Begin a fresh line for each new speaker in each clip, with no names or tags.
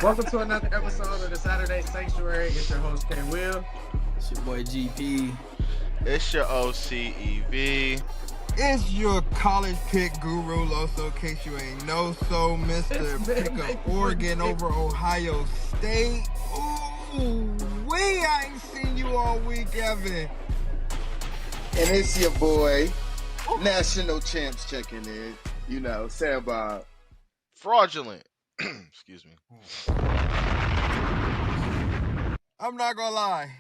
Welcome to another episode of the Saturday Sanctuary. It's your host, K. Will.
It's your boy GP.
It's your OCEV.
It's your college pick guru, Loso, in case you ain't know so,
It's
Mr.
been
Pick up
making for the
Oregon
pick.
over Ohio State. Ooh, I ain't seen you all week, Evan.
And it's your boy, National Champs checking in. Sam Bob.
Fraudulent. Excuse me.
I'm not gonna lie.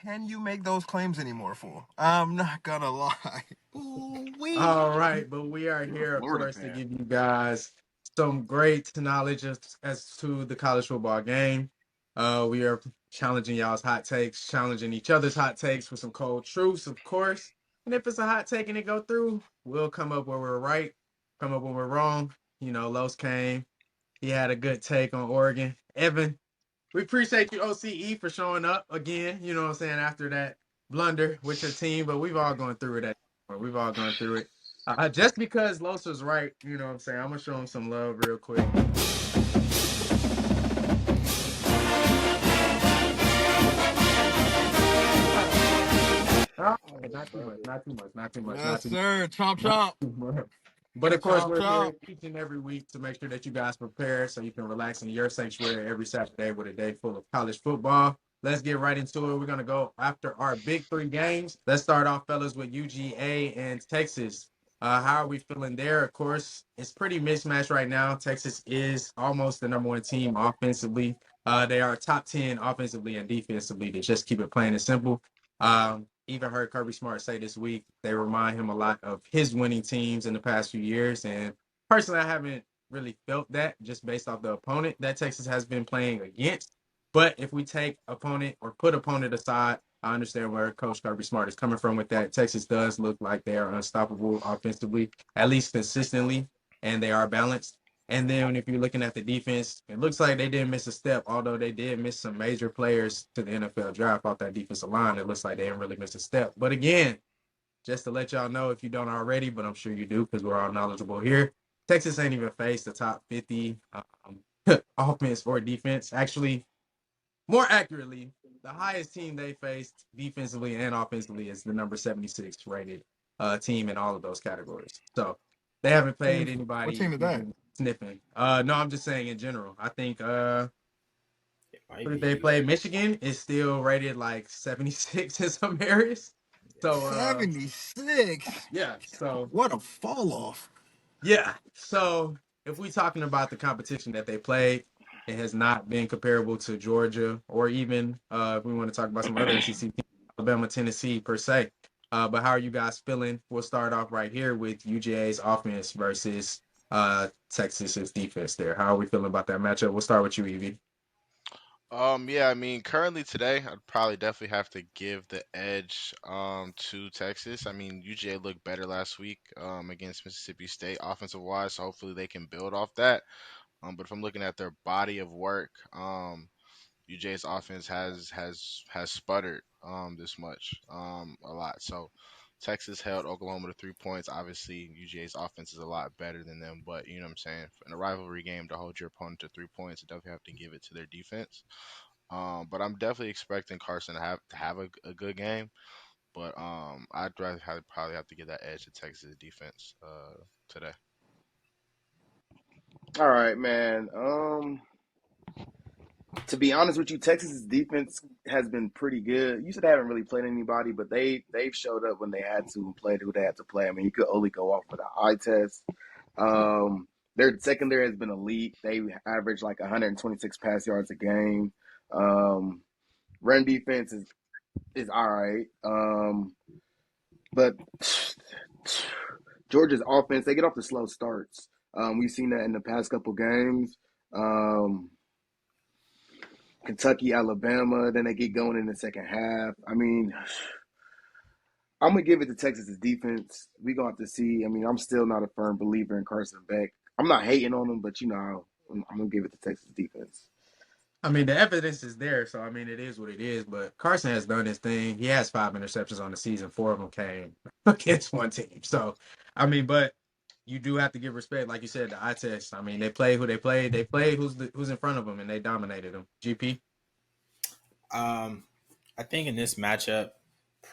Can you make those claims anymore, fool? I'm not gonna lie. Ooh-wee.
All right, but we are here, of
Florida
course, to
fan.
give you guys some great knowledge as to the college football game. We are challenging y'all's hot takes, challenging each other's hot takes with some cold truths, of course. And if it's a hot take and it go through, we'll come up where we're right, come up when we're wrong. Los came. He had a good take on Oregon. Evan, we appreciate you, OCE, for showing up again, you know what I'm saying, after that blunder with your team, but we've all gone through it. We've all gone through it. Just because Losa's right, you know what I'm saying, I'm going to show him some love real quick. Oh, not too much, not too much, not too much, not
Yes,
too much.
sir. Chomp,
Not
chomp.
too much. But of course,
Chomp,
we're
chomp.
here each and every week to make sure that you guys prepare so you can relax in your sanctuary every Saturday with a day full of college football. Let's get right into it. We're going to go after our big three games. Let's start off, fellas, with UGA and Texas. How are we feeling there? Of course, it's pretty mismatched right now. Texas is almost the number one team offensively. They are top 10 offensively and defensively, to just keep it plain and simple. Even heard Kirby Smart say this week they remind him a lot of his winning teams in the past few years. And personally, I haven't really felt that just based off the opponent that Texas has been playing against. But if we take opponent or put opponent aside, I understand where Coach Kirby Smart is coming from with that. Texas does look like they are unstoppable offensively, at least consistently, and they are balanced. And then if you're looking at the defense, it looks like they didn't miss a step, although they did miss some major players to the NFL draft off that defensive line. It looks like they didn't really miss a step. But again, just to let y'all know if you don't already, but I'm sure you do because we're all knowledgeable here, Texas ain't even faced the top 50 offense or defense. Actually, more accurately, the highest team they faced defensively and offensively is the number 76 rated team in all of those categories. So they haven't played
What
anybody
team is that?
even sniffing. No, I'm just saying in general. I think
It might
what did they
be.
play? Michigan is still rated like 76 in some areas. So
76.
yeah, so
What a fall off.
yeah. So if we're talking about the competition that they played, it has not been comparable to Georgia or even if we want to talk about some other SEC teams, Alabama, Tennessee per se. But how are you guys feeling? We'll start off right here with UGA's offense versus Texas's defense there. How are we feeling about that matchup? We'll start with you, Evie.
Yeah, I mean, currently today, I'd probably definitely have to give the edge to Texas. I mean, UGA looked better last week against Mississippi State offensive wise, so hopefully they can build off that. But if I'm looking at their body of work, UJ's offense has sputtered this much a lot. So Texas held Oklahoma to 3 points. Obviously, UGA's offense is a lot better than them, but you know what I'm saying. In a rivalry game, to hold your opponent to 3 points, you definitely have to give it to their defense. But I'm definitely expecting Carson to have a good game. But I'd rather probably have to give that edge to Texas defense today.
All right, man. To be honest with you, Texas's defense has been pretty good. You said they haven't really played anybody, but they've showed up when they had to and played who they had to play. I mean, you could only go off with an eye test. Their secondary has been elite. They average like 126 pass yards a game. Um, Run defense is all right. But Georgia's offense, they get off the slow starts. We've seen that in the past couple games. Um, Kentucky, Alabama, then they get going in the second half. I mean, I'm gonna give it to Texas's defense. We gonna have to see. I mean, I'm still not a firm believer in Carson Beck. I'm not hating on him, but I'm gonna give it to Texas defense.
I mean, the evidence is there, so I mean, it is what it is. But Carson has done his thing. He has 5 interceptions on the season. 4 of them came against one team. So, I mean, but you do have to give respect, like you said, the eye test. I mean, they play who they played. They played who's in front of them, and they dominated them. GP.
I think in this matchup,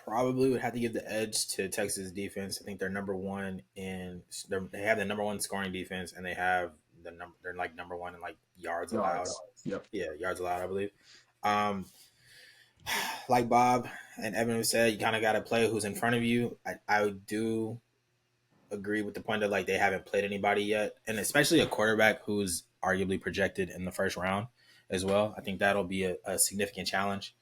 probably would have to give the edge to Texas defense. I think they're number one they have the number one scoring defense, and they have they're like number one in like yards allowed.
Yards. Yep.
Yeah, yards allowed, I believe. Um, like Bob and Evan said, you kind of got to play who's in front of you. I do agree with the point that like they haven't played anybody yet, and especially a quarterback who's arguably projected in the first round as well. I think that'll be a significant challenge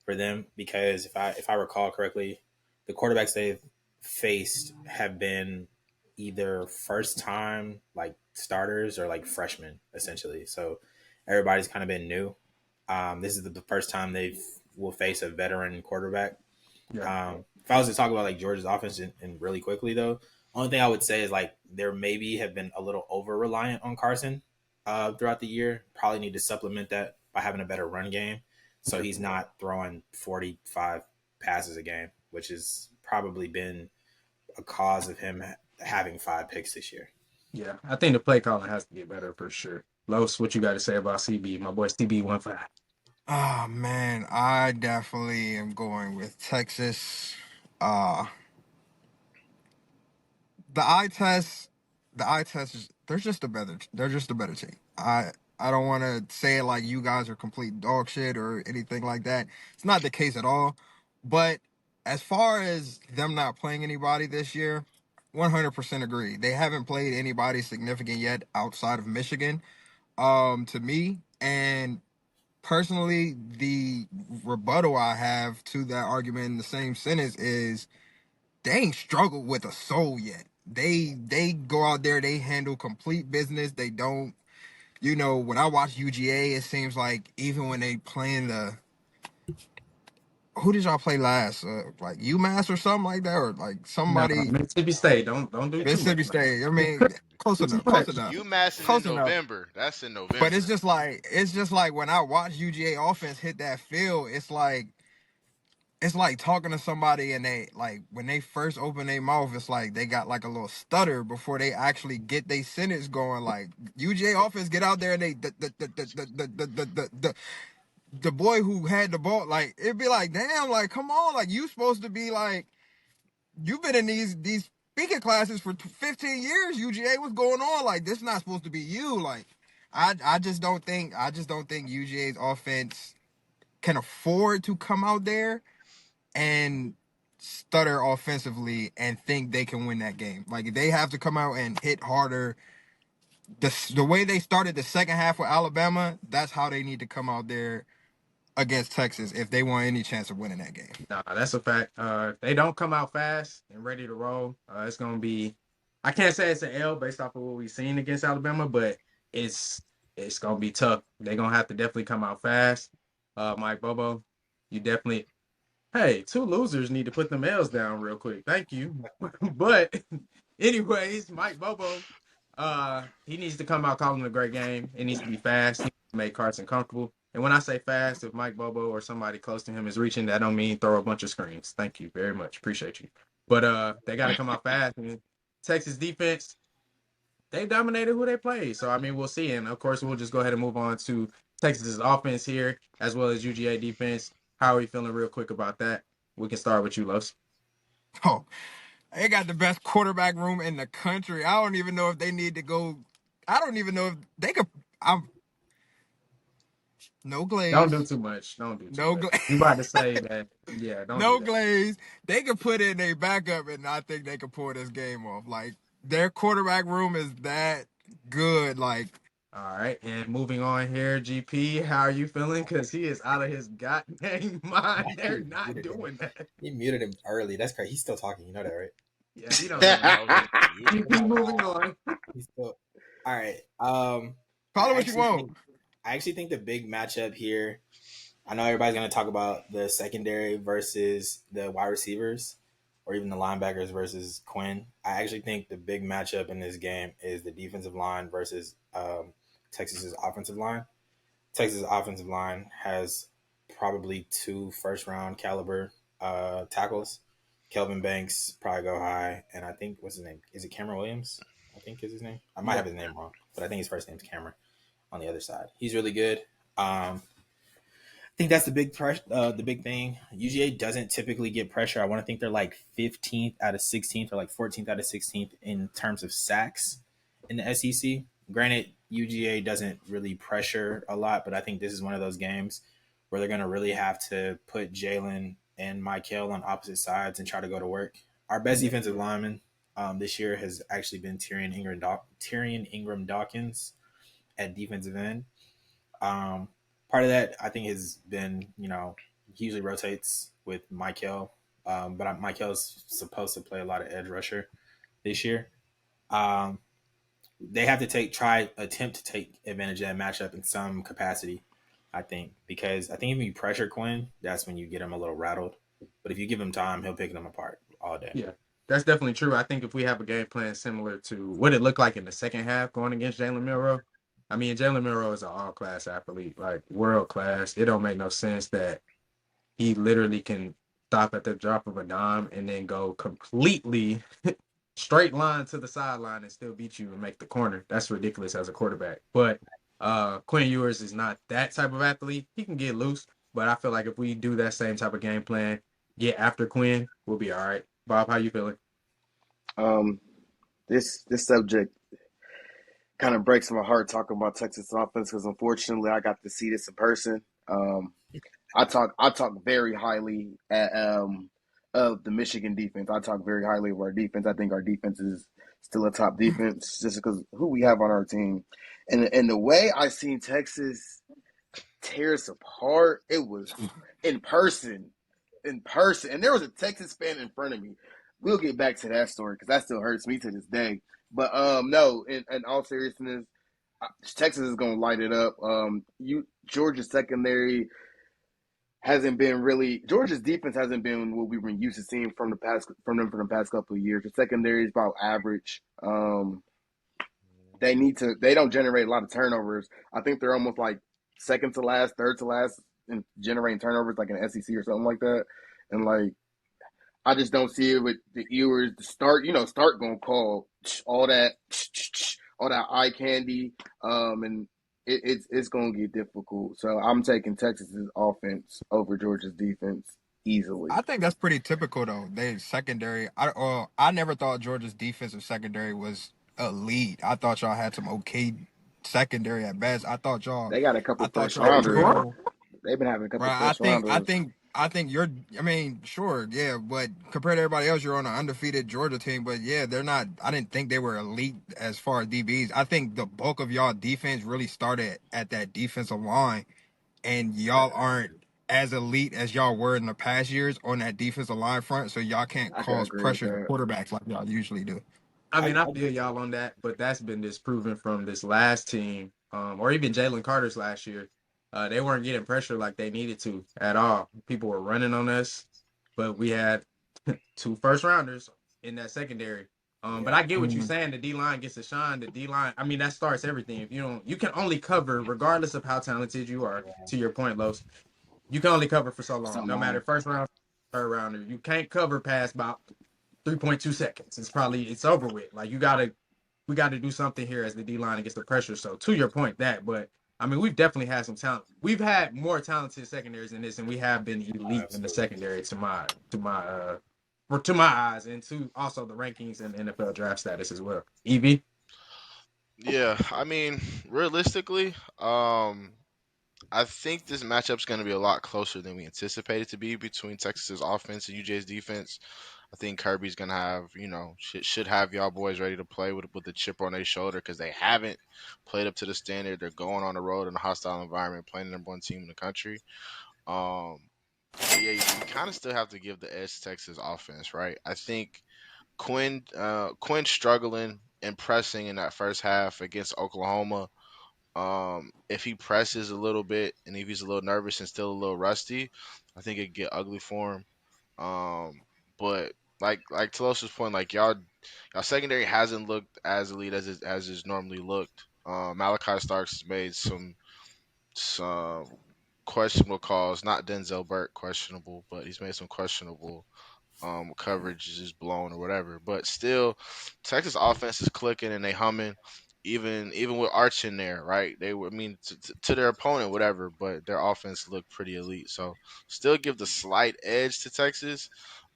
for them because if I recall correctly, the quarterbacks they've faced have been either first time like starters or like freshmen essentially. So everybody's kind of been new. This is the first time they will face a veteran quarterback.
Yeah.
If I was to talk about like Georgia's offense and really quickly though, only thing I would say is like there maybe have been a little over reliant on Carson throughout the year. Probably need to supplement that by having a better run game, so he's not throwing 45 passes a game, which has probably been a cause of him having 5 picks this year.
Yeah, I think the play calling has to get better for sure. Los, what you got to say about CB? My boy CB 15.
Oh man, I definitely am going with Texas. Uh the eye test, they're just a better team. I don't want to say it like you guys are complete dog shit or anything like that. It's not the case at all. But as far as them not playing anybody this year, 100% agree. They haven't played anybody significant yet outside of Michigan. To me, and personally, the rebuttal I have to that argument in the same sentence is they ain't struggled with a soul yet. They go out there, they handle complete business. They don't, when I watch UGA, it seems like even when they playing who did y'all play last? Like UMass or something like that, or like
No,
somebody
Mississippi State. Don't do too much.
Mississippi State. I mean, close
Too
enough, close
much.
enough,
UMass is in
close enough.
November. That's in
But
November.
it's just like when I watch UGA offense hit that field, it's like talking to somebody and they like when they first open their mouth, it's like they got like a little stutter before they actually get their sentence going. Like UGA offense get out there and they the boy who had the ball, like it'd be like, damn, like come on, like you supposed to be like you've been in these speaking classes for 15 years. UGA, what's going on? Like this not supposed to be you. Like I just don't think UGA's offense can afford to come out there and stutter offensively and think they can win that game. Like they have to come out and hit harder. The way they started the second half with Alabama, that's how they need to come out there against Texas if they want any chance of winning that game.
Nah, that's a fact. They don't come out fast and ready to roll. It's gonna be. I can't say it's an L based off of what we've seen against Alabama, but it's gonna be tough. They're gonna have to definitely come out fast. Mike Bobo, you definitely. Hey, 2 losers need to put them L's down real quick. Thank you. But anyways, Mike Bobo, he needs to come out calling a great game. It needs to be fast. He needs to make Carson comfortable. And when I say fast, if Mike Bobo or somebody close to him is reaching, that don't mean throw a bunch of screens. Thank you very much. Appreciate you. But they got to come out fast. And Texas defense, they dominated who they played. So, I mean, we'll see. And, of course, we'll just go ahead and move on to Texas's offense here, as well as UGA defense. How are you feeling real quick about that? We can start with you, Los.
Oh, they got the best quarterback room in the country. I don't even know if they need to go. I don't even know if they could. I'm no
Don't do
glaze.
too much. Don't do too
No
much.
glaze.
You about to say that. Yeah, don't
No
do that.
glaze. They could put in a backup, and I think they could pull this game off. Like their quarterback room is that good. Like
All right, and moving on here, GP, how are you feeling? Because he is out of his goddamn mind. They're not doing that.
He muted him early. That's crazy. He's still talking. You know that, right?
Yeah, he don't even know. GP, moving on.
He's still. All right.
follow what you want.
I actually think the big matchup here. I know everybody's going to talk about the secondary versus the wide receivers, or even the linebackers versus Quinn. I actually think the big matchup in this game is the defensive line versus Texas's offensive line. Texas's offensive line has probably 2 first-round caliber tackles. Kelvin Banks probably go high, and I think what's his name? Is it Cameron Williams? I think is his name. I might
Yeah.
have his name wrong, but I think his first name's Cameron. On the other side, he's really good. I think that's the big thing. UGA doesn't typically get pressure. I want to think they're like 15th out of 16th or like 14th out of 16th in terms of sacks in the SEC. Granted, UGA doesn't really pressure a lot, but I think this is one of those games where they're going to really have to put Jalen and Michael on opposite sides and try to go to work. Our best defensive lineman this year has actually been Tyrion Ingram Dawkins at defensive end. Um, Part of that, I think, has been, he usually rotates with Michael, but Michael's supposed to play a lot of edge rusher this year. Um, they have to attempt to take advantage of that matchup in some capacity, I think, because I think if you pressure Quinn, that's when you get him a little rattled. But if you give him time, he'll pick them apart all day.
Yeah, that's definitely true. I think if we have a game plan similar to what it looked like in the second half going against Jalen Milroe, I mean, Jalen Milroe is an all-class athlete, like world class. It don't make no sense that he literally can stop at the drop of a dime and then go completely straight line to the sideline and still beat you and make the corner. That's ridiculous as a quarterback. But Quinn Ewers is not that type of athlete. He can get loose, but I feel like if we do that same type of game plan, get after Quinn, we'll be all right. Bob, how you feeling?
Um, this subject kind of breaks my heart talking about Texas offense because unfortunately I got to see this in person. Um, I talk very highly of the Michigan defense. I talk very highly of our defense. I think our defense is still a top defense just because who we have on our team, and the way I seen Texas tear us apart, it was in person, and there was a Texas fan in front of me. We'll get back to that story because that still hurts me to this day. But no, in all seriousness, Texas is gonna light it up. Georgia's secondary hasn't been really Georgia's defense hasn't been what we've been used to seeing from the past couple of years. The secondary is about average. They don't generate a lot of turnovers. I think they're almost like second to last, third to last in generating turnovers, like in SEC or something like that. And like I just don't see it with the Ewers. The start gonna call all that all that eye candy, and it's gonna get difficult. So I'm taking Texas's offense over Georgia's defense easily.
I think that's pretty typical though. They secondary. I never thought Georgia's defensive secondary was elite. I thought y'all had some okay secondary at best.
They got a
I
couple
thought
first
y'all was
rounders.
real.
They've been having a couple
Right.
first rounders.
I think you're. I mean, sure, yeah, but compared to everybody else, you're on an undefeated Georgia team. But yeah, they're not. I didn't think they were elite as far as DBs. I think the bulk of y'all defense really started at that defensive line, and y'all aren't as elite as y'all were in the past years on that defensive line front. So y'all can't
I can
cause
agree with
pressure to
that.
quarterbacks like y'all usually do.
I
I,
mean, I
I
feel y'all on that, but that's been disproven from this last team, or even Jalen Carter's last year. They weren't getting pressure like they needed to at all. People were running on us, but we had two first rounders in that secondary. But
yeah.
I get what you're saying. The D line gets a shine. The D line, I mean, that starts everything. If you don't, you can only cover, regardless of how talented you are. To your point, Los, you can only cover for so long.
So
No matter
long.
first round, third rounder, you can't cover past about 3.2 seconds. It's over with. Like we gotta do something here as the D line against the pressure. So to your point, but I mean we've definitely had some talent. We've had more talented secondaries in this, and we have been elite in the
Absolutely.
secondary to my eyes, and to also the rankings and NFL draft status as well. EV.
Yeah, I mean, realistically, I think this matchup's going to be a lot closer than we anticipated to be between Texas's offense and UJ's defense. I think Kirby's gonna have, should have y'all boys ready to play with the chip on their shoulder because they haven't played up to the standard. They're going on the road in a hostile environment, playing the number one team in the country. Um, but yeah, you kind of still have to give the edge to Texas offense, right? I think Quinn struggling and pressing in that first half against Oklahoma. If he presses a little bit and if he's a little nervous and still a little rusty, I think it'd get ugly for him. But like Telos's point, like y'all secondary hasn't looked as elite as it's normally looked. Malachi Starks has made some questionable calls. Not Denzel Burke questionable, but he's made some questionable coverage is just blown or whatever. But still, Texas offense is clicking and they humming. Even with Arch in there, right? They were, I mean, to their opponent, whatever, but their offense looked pretty elite. So still give the slight edge to Texas.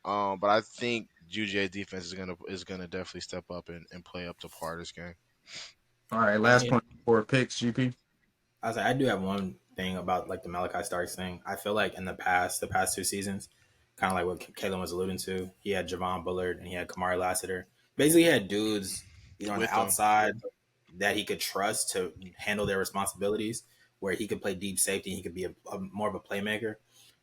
But I think UGA defense is gonna definitely step up and play up to par this game.
All right,
I
last
mean,
point for picks, GP.
I was like, I do have one thing about like the Malachi Starks thing. I feel like in the past 2 seasons, kind of like what Kalen was alluding to, he had Javon Bullard and he had Kamari Lassiter. Basically, he had dudes either on the
With them,
outside that he could trust to handle their responsibilities, where he could play deep safety, he could be a more of a playmaker.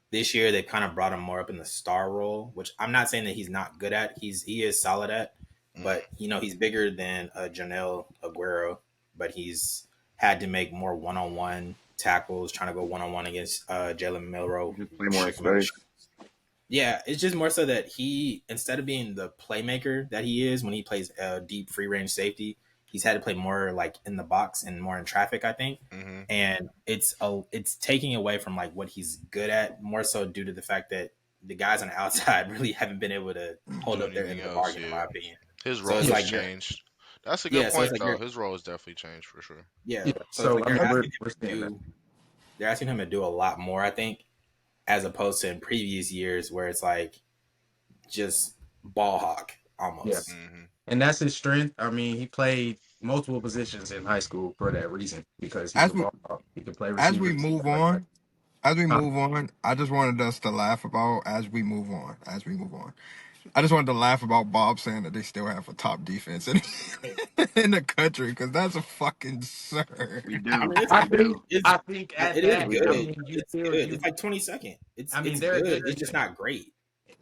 This year, they kind of brought him more up in the star role, which I'm not saying that he's not good at. He is solid at, but he's bigger than Janelle Aguero, but he's had to make more one-on-one tackles, trying to go one-on-one against Jalen Milrow.
Just play more in space.
Yeah, it's just more so that he, instead of being the playmaker that he is when he plays deep free range safety, he's had to play more like in the box and more in traffic, I think.
mm-hmm.
And it's taking away from like what he's good at, more so due to the fact that the guys on the outside really haven't been able to hold
Do
up their end
anything
of the
else?
bargain, in my opinion.
His
So
role
it's
has
like
changed. That's a good
yeah, so it's
point
like
though. His role has definitely changed for sure.
Yeah.
so it's like
I
they're
mean,
asking
we're
him to
seeing that.
they're asking him to do a lot more, I think, as opposed to in previous years where it's like just ball hawk almost.
Mm-hmm.
And that's his strength. I mean, he played multiple positions in high school for that reason because he's
As
a
we
ball hawk. He can play
as we
receiver.
move
Play back.
on, I just wanted us to laugh about I just wanted to laugh about Bob saying that they still have a top defense in, in the country because that's a fucking
We
absurd.
I
do.
mean,
I
We
think
do.
it's
I think at
it is
that,
We
I
do.
good.
mean, you
It's
feel
good.
you.
It's like 22nd.
I mean,
It's
they're a
good.
good
It's just
defense.
not great.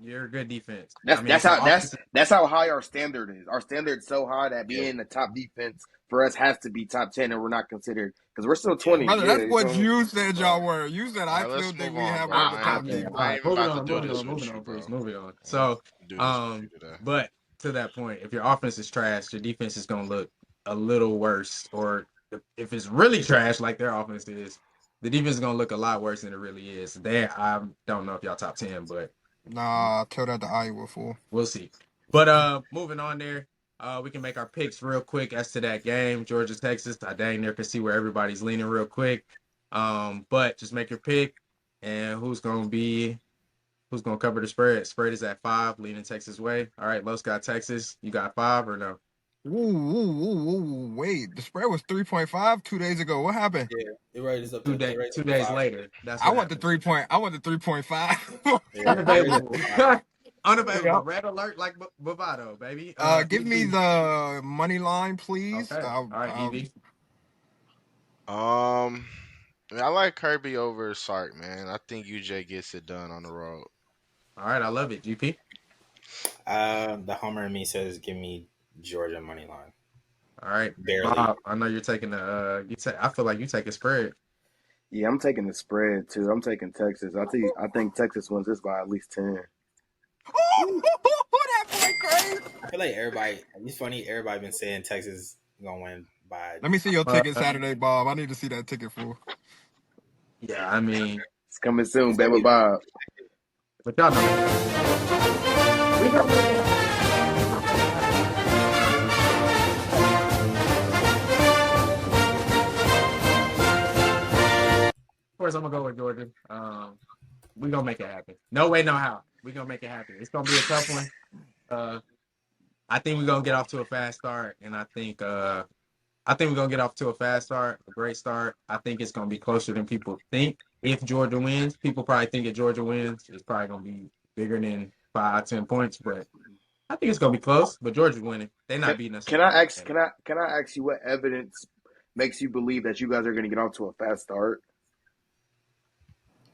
You're a good defense.
That's
I mean,
that's
if your
how
offense
that's how high our standard is. Our standard is so high that
Yeah,
being the top defense for us has to be top 10, and we're not considered because we're still
yeah.
20.
Brother,
Yeah,
that's
you
what
feel me?
you said
Bro,
y'all were. You said
all
I
right,
still
let's
think
move
we
on,
have
bro.
one of the
I ain't,
top
yeah.
defense.
All
I
right,
ain't even
moving
about to
on,
do
moving
this
on,
with
moving
you,
on, please,
bro.
moving on.
I ain't
So,
do this with you today.
but to that point, if your offense is trash, your defense is gonna look a little worse. Or if it's really trash, like their offense is, the defense is gonna look a lot worse than it really is. I don't know if y'all top 10, but
Nah, tell that to Iowa fool.
we'll see. But moving on there, we can make our picks real quick as to that game, Georgia, Texas. I dang near can see where everybody's leaning real quick. But just make your pick and who's gonna cover the spread. Spread is at 5, leaning Texas way. All right, Los got Texas. You got 5 or no?
Wait, the spread was 3.5 2 days ago. What happened?
Yeah, they raised up
Two
to they
day
raised
two
up to
days
5.
later. That's
I
what
want the
happened.
3 point. I want the 3.5.
Yeah, they raised up
Unavailable.
to 5.
Unavailable.
Yep.
Red alert like Bovado, baby.
Give me
EV.
the money line, please.
Okay. All right, EV.
I mean, I like Kirby over Sark, man. I think UJ gets it done on the road.
All right, I love it. GP.
The homer in me says give me Georgia money line.
All right,
Barely.
Bob. I know you're taking the. I feel like you take a spread.
Yeah, I'm taking the spread too. I'm taking Texas. I think Texas wins this by at least 10.
That boy crazy.
I feel like everybody. It's funny. Everybody been saying Texas gonna win by.
Let me see your
Uh,
ticket Saturday, Bob. I need to see that ticket, fool.
yeah, I mean,
It's coming soon,
It's
baby.
always,
Bob.
but y'all know. We don't. Of course, I'm gonna go with Georgia. We gonna make it happen. No way, no how. We gonna make it happen. It's gonna be a tough one. I think we're gonna get off to a fast start, and I think we're gonna get off to a fast start, a great start. I think it's gonna be closer than people think. If Georgia wins, people probably think if Georgia wins, it's probably gonna be bigger than 5, 10 points. But I think it's gonna be close. But Georgia's winning. They're not
Can,
beating us.
can I ask? Can I ask you what evidence makes you believe that you guys are going to get off to a fast start?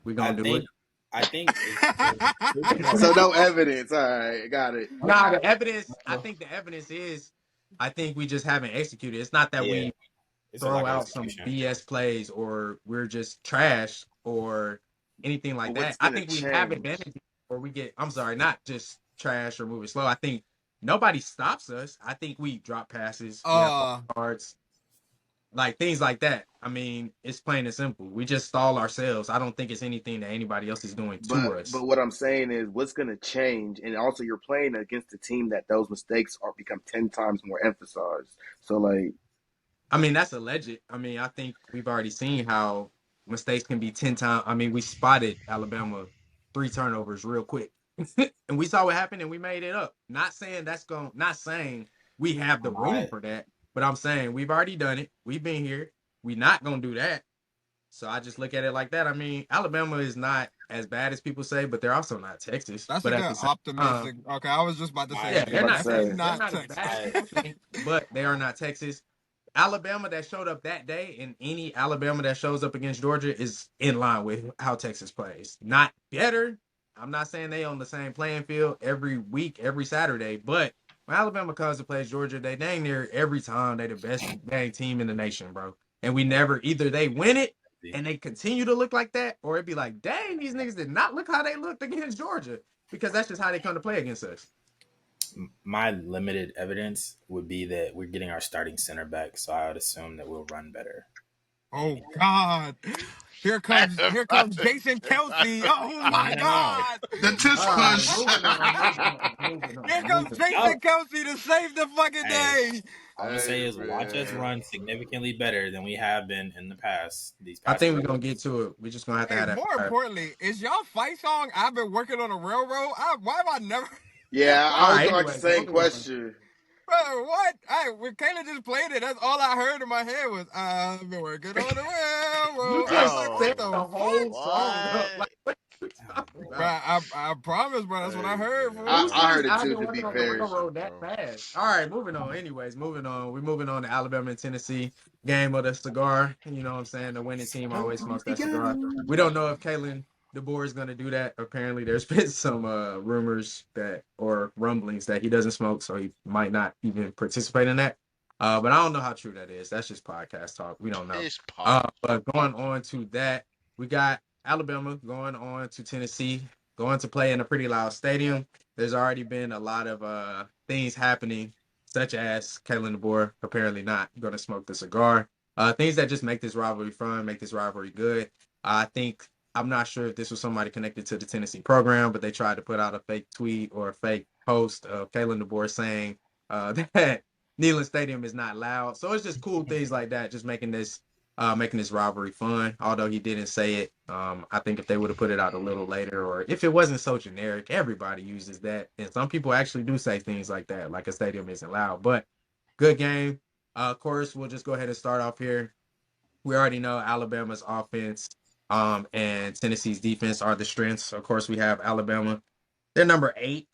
We're
I
gonna do it.
think. I think.
So no evidence. All right, got it.
Nah, the evidence. I think the evidence is. I think we just haven't executed. It's not that
Yeah,
we
it's a
throw
lack of
out some
execution.
BS plays or we're just trash or anything like
What's
that. I
going to
think we have
change?
advantage or we get, I'm sorry, not just trash or moving slow. I think nobody stops us. I think we drop passes. We have
uh,
cards. Like things like that. I mean, it's plain and simple. We just stall ourselves. I don't think it's anything that anybody else is doing to
But
us.
what I'm saying is, what's going to change? And also, you're playing against a team that those mistakes are become 10 times more emphasized. So like,
I mean, that's alleged. I mean, I think we've already seen how mistakes can be 10 times. I mean, we spotted Alabama 3 turnovers real quick. And we saw what happened and we made it up. Not saying we have the room
My
for that, but I'm saying we've already done it. We've been here. We're not gonna do that. So I just look at it like that. I mean, Alabama is not as bad as people say, but they're also not Texas.
That's a
But at
good
the same time,
optimistic. Okay, I was just about to say
my
yeah,
I'm
they're
about to
not
they're
say,
Texas. They're
not
not as bad as
Texas.
my
people think, but they are not Texas. Alabama that showed up that day and any Alabama that shows up against Georgia is in line with how Texas plays. Not better. I'm not saying they on the same playing field every week, every Saturday, but when Alabama comes to play Georgia, they dang near every time they the best dang team in the nation, bro. And we never either they win it and they continue to look like that, or it'd be like, dang, these niggas did not look how they looked against Georgia because that's just how they come to play against us.
my limited evidence would be that we're getting our starting center back, so I would assume that we'll run better.
Oh God. Here comes Jason Kelsey. Oh my
No.
God.
The tush
All right,
push.
moving on, moving on, moving on,
Here comes
moving on.
Y'all,
Jason Kelsey to save the fucking
hey,
day.
all I'm gonna say
Hey
is watch us
man.
run significantly better than we have been in the past. These
I
past
think
few
we're gonna
weeks.
get to it. We're just gonna have to
Hey,
have that
more
fire.
importantly, is y'all fight song I've been working on a railroad? Why have I never
yeah,
what?
I
All
was
right,
going to ask
anyways,
the same
moving on.
question.
Bro, what? Hey, when Kayla just played it, that's all I heard in my head was I've been working on the
You
railroad. I was
just
like,
set
what
Bro,
the
the fuck?
whole song up.
what?
Like, what are you
Oh,
talking
boy.
Bro,
about?
I promise, bro. That's what I
Hey
heard,
Who
fool.
I
says
heard it
I've
too.
been
To be
working on the
man.
fair,
railroad that
Bro.
fast? All right, moving on. Anyways, moving on. We're moving on to Alabama and Tennessee game of the cigar. You know what I'm saying? The winning team always smokes that cigar. We don't know if Kalen DeBoer is gonna do that. Apparently, there's been some rumors that or rumblings that he doesn't smoke, so he might not even participate in that. But I don't know how true that is. That's just podcast talk. We don't know.
It's pop.
But going on to that, we got Alabama going on to Tennessee, going to play in a pretty loud stadium. There's already been a lot of things happening, such as Kalen DeBoer apparently not going to smoke the cigar. Things that just make this rivalry fun, make this rivalry good. I think I'm not sure if this was somebody connected to the Tennessee program, but they tried to put out a fake tweet or a fake post of Kalen DeBoer saying that Neyland Stadium is not loud. So it's just cool things like that, just making this rivalry fun. Although he didn't say it, I think if they would have put it out a little later, or if it wasn't so generic, everybody uses that, and some people actually do say things like that, like a stadium isn't loud. But good game. Of course, we'll just go ahead and start off here. We already know Alabama's offense, and Tennessee's defense are the strengths. Of course, we have Alabama. They're number 8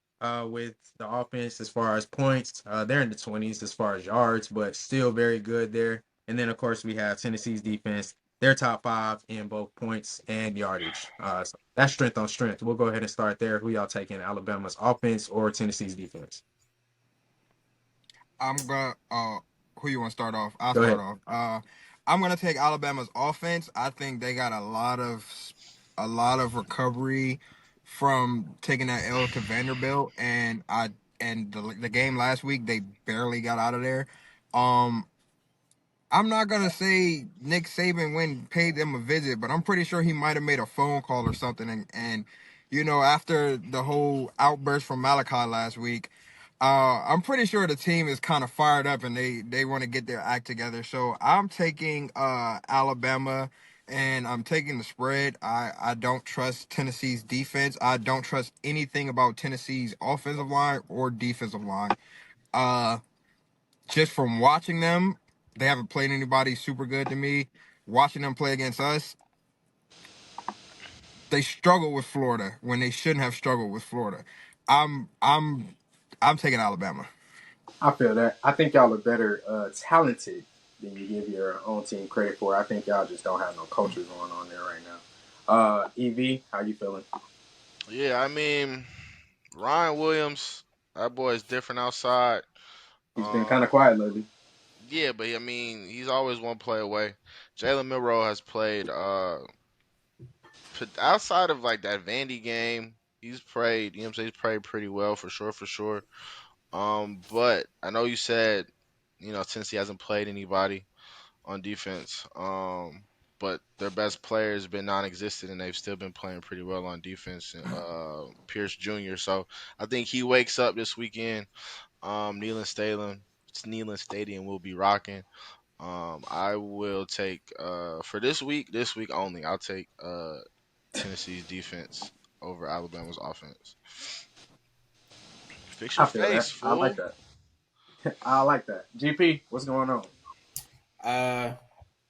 with the offense as far as points. They're in the 20s as far as yards, but still very good there. And then, of course, we have Tennessee's defense. They're top 5 in both points and yardage. So that's strength on strength. We'll go ahead and start there. Who y'all taking, Alabama's offense or Tennessee's defense?
I'm gonna who you wanna start off? I'll
Go
start
ahead.
off. I'm gonna take Alabama's offense. I think they got a lot of recovery from taking that L to Vanderbilt and the game last week they barely got out of there. Um I'm not gonna say Nick Saban went and paid them a visit, but I'm pretty sure he might have made a phone call or something. And you know, after the whole outburst from Malachi last week, I'm pretty sure the team is kind of fired up and they want to get their act together. So I'm taking Alabama and I'm taking the spread. I don't trust Tennessee's defense. I don't trust anything about Tennessee's offensive line or defensive line. Uh, just from watching them, they haven't played anybody super good to me. Watching them play against us, they struggle with Florida when they shouldn't have struggled with Florida. I'm I'm I'm taking Alabama.
I feel that. I think y'all are better talented than you give your own team credit for. I think y'all just don't have no culture going on there right now. EV, how you feeling?
Yeah, I mean, Ryan Williams, that boy is different outside.
He's been kind of
Um,
quiet lately.
yeah, but I mean, he's always one play away. Jalen Milrow has played outside of like that Vandy game. He's played, you know what I'm saying? He's played pretty well for sure, for sure. But I know you said, Tennessee hasn't played anybody. on defense. But their best player has been non-existent, and they've still been playing pretty well on defense. Pierce Jr. So I think he wakes up this weekend. Neyland Stadium will be rocking. I will take for this week only. I'll take Tennessee's defense over Alabama's offense. Fix
I
your
feel that.
face,
I like
fool.
that. I like that. GP, what's going on?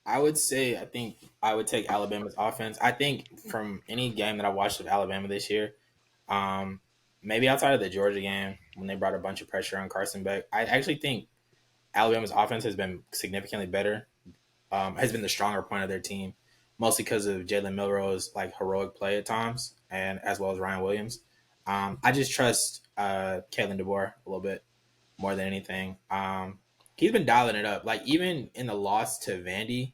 I would say I think I would take Alabama's offense. I think from any game that I watched of Alabama this year, um, maybe outside of the Georgia game when they brought a bunch of pressure on Carson Beck, I actually think Alabama's offense has been significantly better. Has been the stronger point of their team, mostly because of Jalen Milroe's like heroic play at times, and as well as Ryan Williams. I just trust Kalen DeBoer a little bit more than anything. He's been dialing it up. Like even in the loss to Vandy,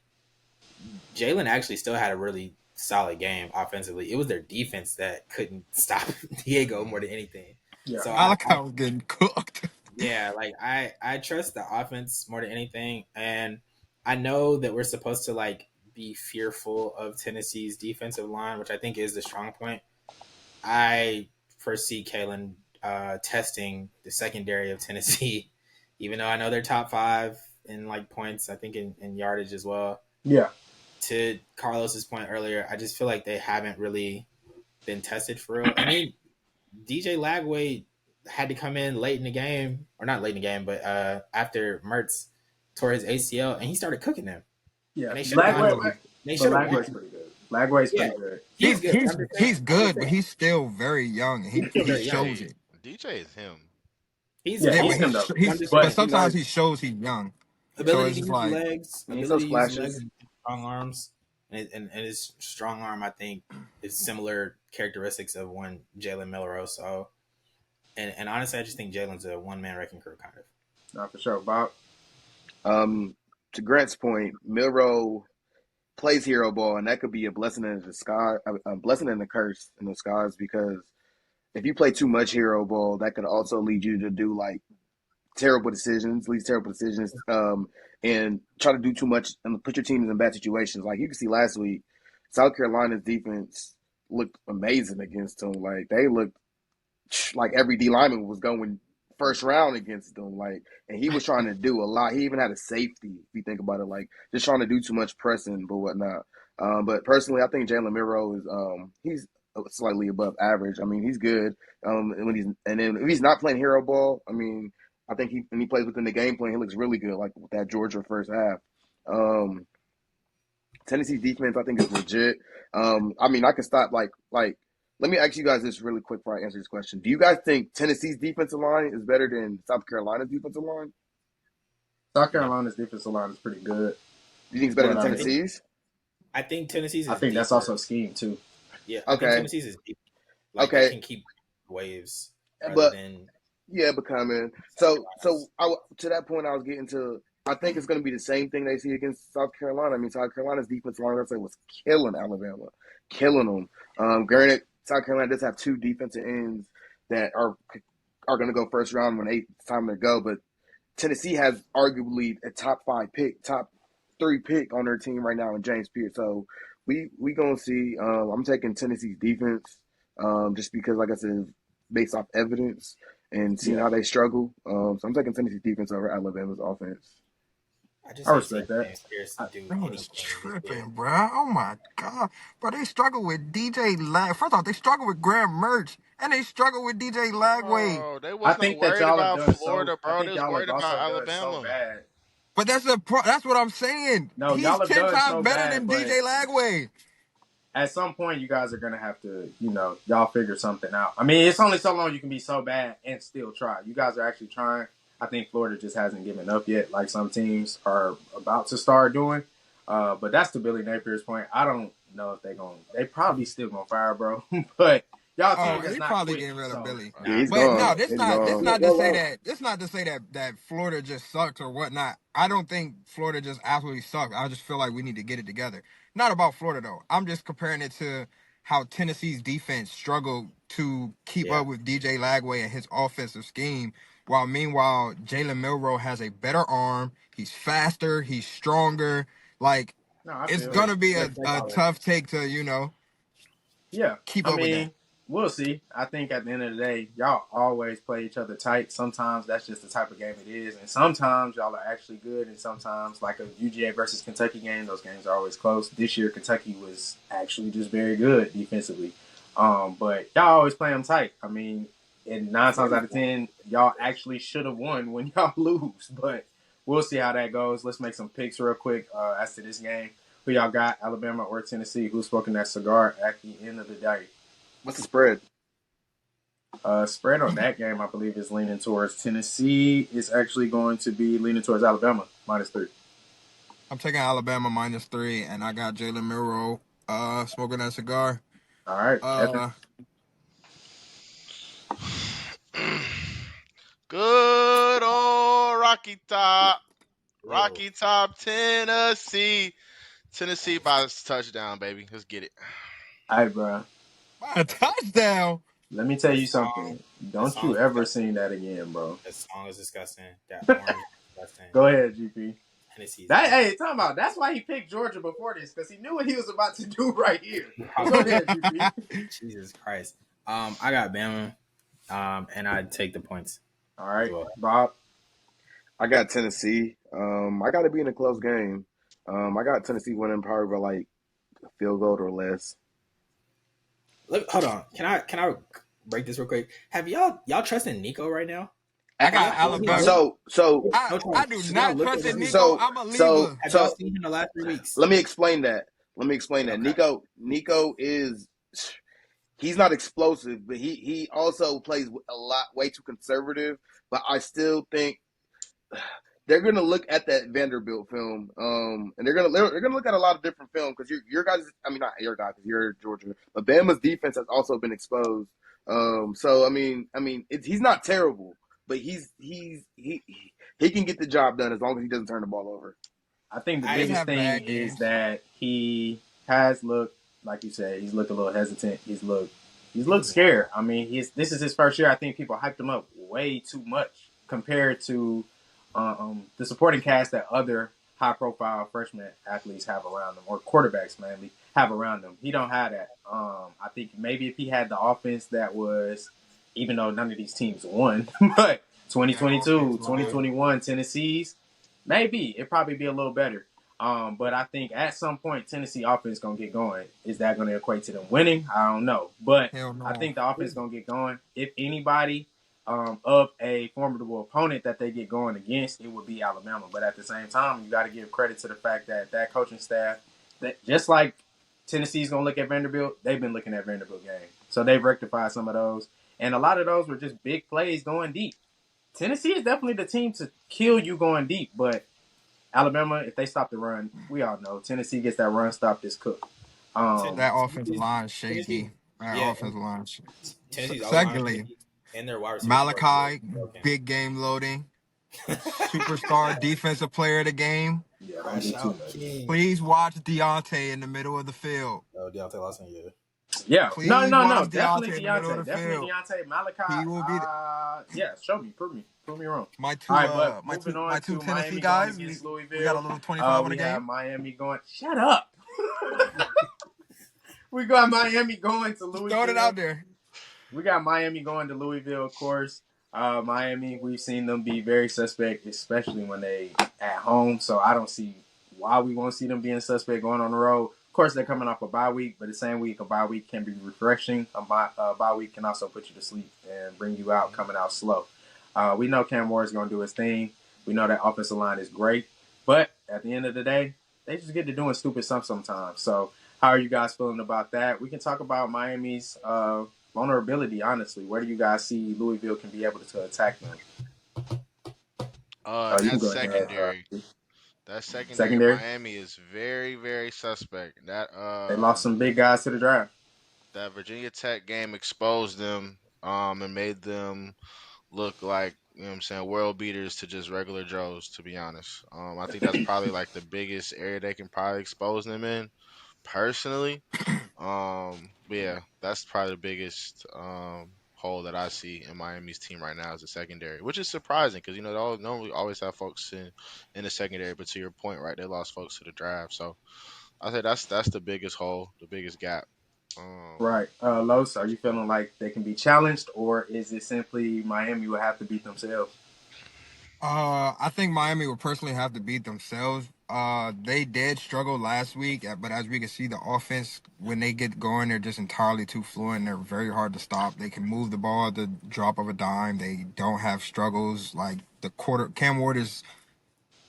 Jalen actually still had a really solid game offensively. It was their defense that couldn't stop Diego more than anything.
Yeah.
So
Malachi was getting cooked.
yeah, like I trust the offense more than anything, and I know that we're supposed to like be fearful of Tennessee's defensive line, which I think is the strong point. I foresee Kalen testing the secondary of Tennessee, even though I know they're top 5 in like points. I think in yardage as well.
Yeah.
To Carlos's point earlier, I just feel like they haven't really been tested for real. I mean, DJ Lagway had to come in late in the game, or not late in the game, but after Mertz tore his ACL, and he started cooking them.
Yeah.
And they should have won. They should have
Lagway's
won.
pretty good. Lagway's
Yeah,
pretty good.
he's good.
He's good, but he's still very young.
He's still
He
very young.
shows it.
DJ is him.
He's
Yeah,
Yeah,
he's
but
him though.
but
But
sometimes he shows he's young. So
ability
it's
to
just
use his
like
legs,
He needs
ability
those
to use his legs
flashes.
and strong arms, and his strong arm, I think, is similar characteristics of one Jalen Milroe. So, and honestly, I just think Jalen's a one man wrecking crew, kind of.
not for sure, Bob.
To Grant's point, Milroe plays hero ball, and that could be a blessing in disguise, a blessing and a curse in disguise. Because if you play too much hero ball, that could also lead you to do like terrible decisions, and try to do too much and put your teams in bad situations. Like you can see last week, South Carolina's defense looked amazing against them. Like they looked like every D lineman was going first round against them. Like, and he was trying to do a lot. He even had a safety. If you think about it, like just trying to do too much pressing, but whatnot. But personally, I think Jalen Milroe is he's slightly above average. I mean, he's good. And then if he's not playing hero ball, I mean, I think when he plays within the game plan, he looks really good. Like with that Georgia first half. Tennessee's defense, I think, is legit. I mean, I can stop like. Let me ask you guys this really quick before I answer this question. Do you guys think Tennessee's defensive line is better than South Carolina's defensive line?
South Carolina's defensive line is pretty good.
Do you think it's better
But,
than
I mean,
Tennessee's?
I think Tennessee's.
I think that's also scheme too.
Yeah, I think
Okay.
Tennessee's is deep. Like
Okay.
they can keep waves rather
But
than
yeah, becoming to that point, I was getting to. I think it's going to be the same thing they see against South Carolina. I mean, South Carolina's defensive line, let's say, was killing Alabama, killing them. Granted, South Carolina does have 2 defensive ends that are going to go first round when it's time to go. But Tennessee has arguably a top 3 pick on their team right now in James Pierce. So we gonna see. I'm taking Tennessee's defense just because, like I said, based off evidence and seeing how they struggle. So I'm taking Tennessee's defense over Alabama's offense.
I
respect that.
James Pierce to do
I was
anything.
tripping, bro. Oh my god, bro. They struggle with DJ Lag. First off, they struggle with Graham Merch, and they struggle with DJ Lagway.
Oh, they
I
was not
think that
worried
y'all have
about
done
Florida,
I
bro.
think
They was
y'all
worried
have also
about
done so
Alabama.
bad.
But that's what I'm saying.
No,
He's
y'all have
10
done
times
so
better
bad,
than
but
DJ Lagway.
at some point you guys are gonna have to, y'all figure something out. I mean, it's only so long you can be so bad and still try. You guys are actually trying. I think Florida just hasn't given up yet, like some teams are about to start doing. But that's to Billy Napier's point. I don't know if they probably still gonna fire, bro. But y'all
Oh,
team is
they
not
probably
quick,
getting rid of
so.
Billy.
Yeah, he's
But
gone.
no,
He's
this
gone.
not to say that. This not to say that Florida just sucks or whatnot. I don't think Florida just absolutely sucks. I just feel like we need to get it together. Not about Florida though. I'm just comparing it to how Tennessee's defense struggled to keep
Yeah.
up with DJ Lagway and his offensive scheme While meanwhile, Jalen Milroe has a better arm. He's faster. He's stronger. Like,
No, I
it's
feel you.
gonna be
Fair
a
dollar.
tough take to
Yeah,
keep
I
up with that.
mean, we'll see. I think at the end of the day, y'all always play each other tight. Sometimes that's just the type of game it is, and sometimes y'all are actually good, and sometimes like a UGA versus Kentucky game, those games are always close. This year, Kentucky was actually just very good defensively, but y'all always play them tight. I mean, and 9 times out of 10, y'all actually should have won when y'all lose, but we'll see how that goes. Let's make some picks real quick as to this game. Who y'all got, Alabama or Tennessee? Who's smoking that cigar at the end of the day?
What's the spread?
Spread on that game, I believe, is leaning towards Tennessee. Is actually going to be leaning towards Alabama -3.
I'm taking Alabama -3, and I got Jalen Milroe smoking that cigar.
All right, Evan.
Uh,
Good old Rocky Top. Rocky Top, Tennessee. Tennessee by a touchdown, baby. Let's get it.
All right, bro.
a touchdown.
Let me tell
That
you
song,
something.
that
Don't
song
you
is
ever
disgusting.
sing that again, bro.
That song is disgusting. That orange is disgusting.
Go ahead, GP.
Tennessee's
That hey, talking about that's why he picked Georgia before this because he knew what he was about to do right here. But go ahead, GP.
Jesus Christ. I got Bama. And I take the points
All
as
right,
well.
Bob.
I got Tennessee. I got to be in a close game. I got Tennessee winning probably by like a field goal or less.
Hold on. Can I break this real quick? Have y'all trusting Nico right now?
I got Alabama.
So
I do
Should I
not
look
trust
at
in
him?
Nico.
so
I'm a
so
Libra.
Have y'all
so
seen him the last 3 weeks?
let me explain that.
Okay.
Nico is he's not explosive, but he also plays a lot way too conservative. But I still think they're gonna look at that Vanderbilt film, and they're gonna look at a lot of different film because your guys, I mean not your guys because you're Georgia, but Bama's defense has also been exposed. So he's not terrible, but he can get the job done as long as he doesn't turn the ball over.
I think the
I
Just
just
biggest
have
thing
bad
is
games.
that he has looked, like you said, he's looked a little hesitant. He's looked scared. I mean, this is his first year. I think people hyped him up way too much compared to the supporting cast that other high-profile freshman athletes have around them, or quarterbacks mainly have around them. He don't have that. I think maybe if he had the offense that was, even though none of these teams won, but
That offense
2022,
line.
2021 Tennessee's, maybe it'd probably be a little better. But I think at some point Tennessee offense gonna get going. Is that gonna equate to them winning? I don't know. But
Hell
I
no.
think the offense gonna get going. If anybody of a formidable opponent that they get going against, it would be Alabama. But at the same time, you got to give credit to the fact that that coaching staff, that just like Tennessee's gonna look at Vanderbilt, they've been looking at Vanderbilt game, so they've rectified some of those, and a lot of those were just big plays going deep. Tennessee is definitely the team to kill you going deep, but Alabama, if they stop the run, we all know Tennessee gets that run stop this cook.
That offensive line
Tennessee,
shaky. That
yeah,
offensive line shaky.
Tennessee's O line
Secondly,
and their wide receiver core is
Malachi,
broken.
big game loading, superstar defensive player of the game.
Yeah, don't
Crash
do too
out
much.
King.
Please watch Deontay in the middle of the field.
Oh, Deontay Lawson, yeah.
Yeah,
Please
no,
watch
definitely
Deontay in the middle of
Deontay,
the
definitely
field.
Deontay, Malachi.
He will be
Yeah, show me, prove me wrong.
my
All
two
right, but moving
my
on
two
to
Tennessee
Miami going
guys.
against
We got a
Louisville.
little 25 on the
We have
game.
Miami going. Shut up. We got Miami going to
Just throwing it out
Louisville.
there.
We got Miami going to Louisville, of course. Miami, we've seen them be very suspect, especially when they at home. So I don't see why we won't see them being suspect going on the road. Of course, they're coming off a bye week, but the same week a bye week can be refreshing. A bye week can also put you to sleep and bring you out coming out slow. We know Cam Ward is going to do his thing. We know that offensive line is great, but at the end of the day, they just get to doing stupid stuff sometimes. So how are you guys feeling about that? We can talk about Miami's vulnerability, honestly. Where do you guys see Louisville can be able to attack them? You can
That
go ahead.
secondary. That secondary,
Secondary,
Miami is very, very suspect.
they lost some big guys to the draft.
That Virginia Tech game exposed them, and made them look like, you know what I'm saying, world beaters to just regular Joes, to be honest. I think that's probably like the biggest area they can probably expose them in, personally. But yeah, that's probably the biggest hole that I see in Miami's team right now is the secondary, which is surprising because they all normally always have folks in the secondary. But to your point, right, they lost folks to the draft, so I say that's the biggest hole, the biggest gap.
Right. Los, are you feeling like they can be challenged, or is it simply Miami will have to beat themselves?
I think Miami would personally have to beat themselves. They did struggle last week, but as we can see, the offense when they get going, they're just entirely too fluent. They're very hard to stop. They can move the ball at the drop of a dime. They don't have struggles like the quarter. Cam Ward is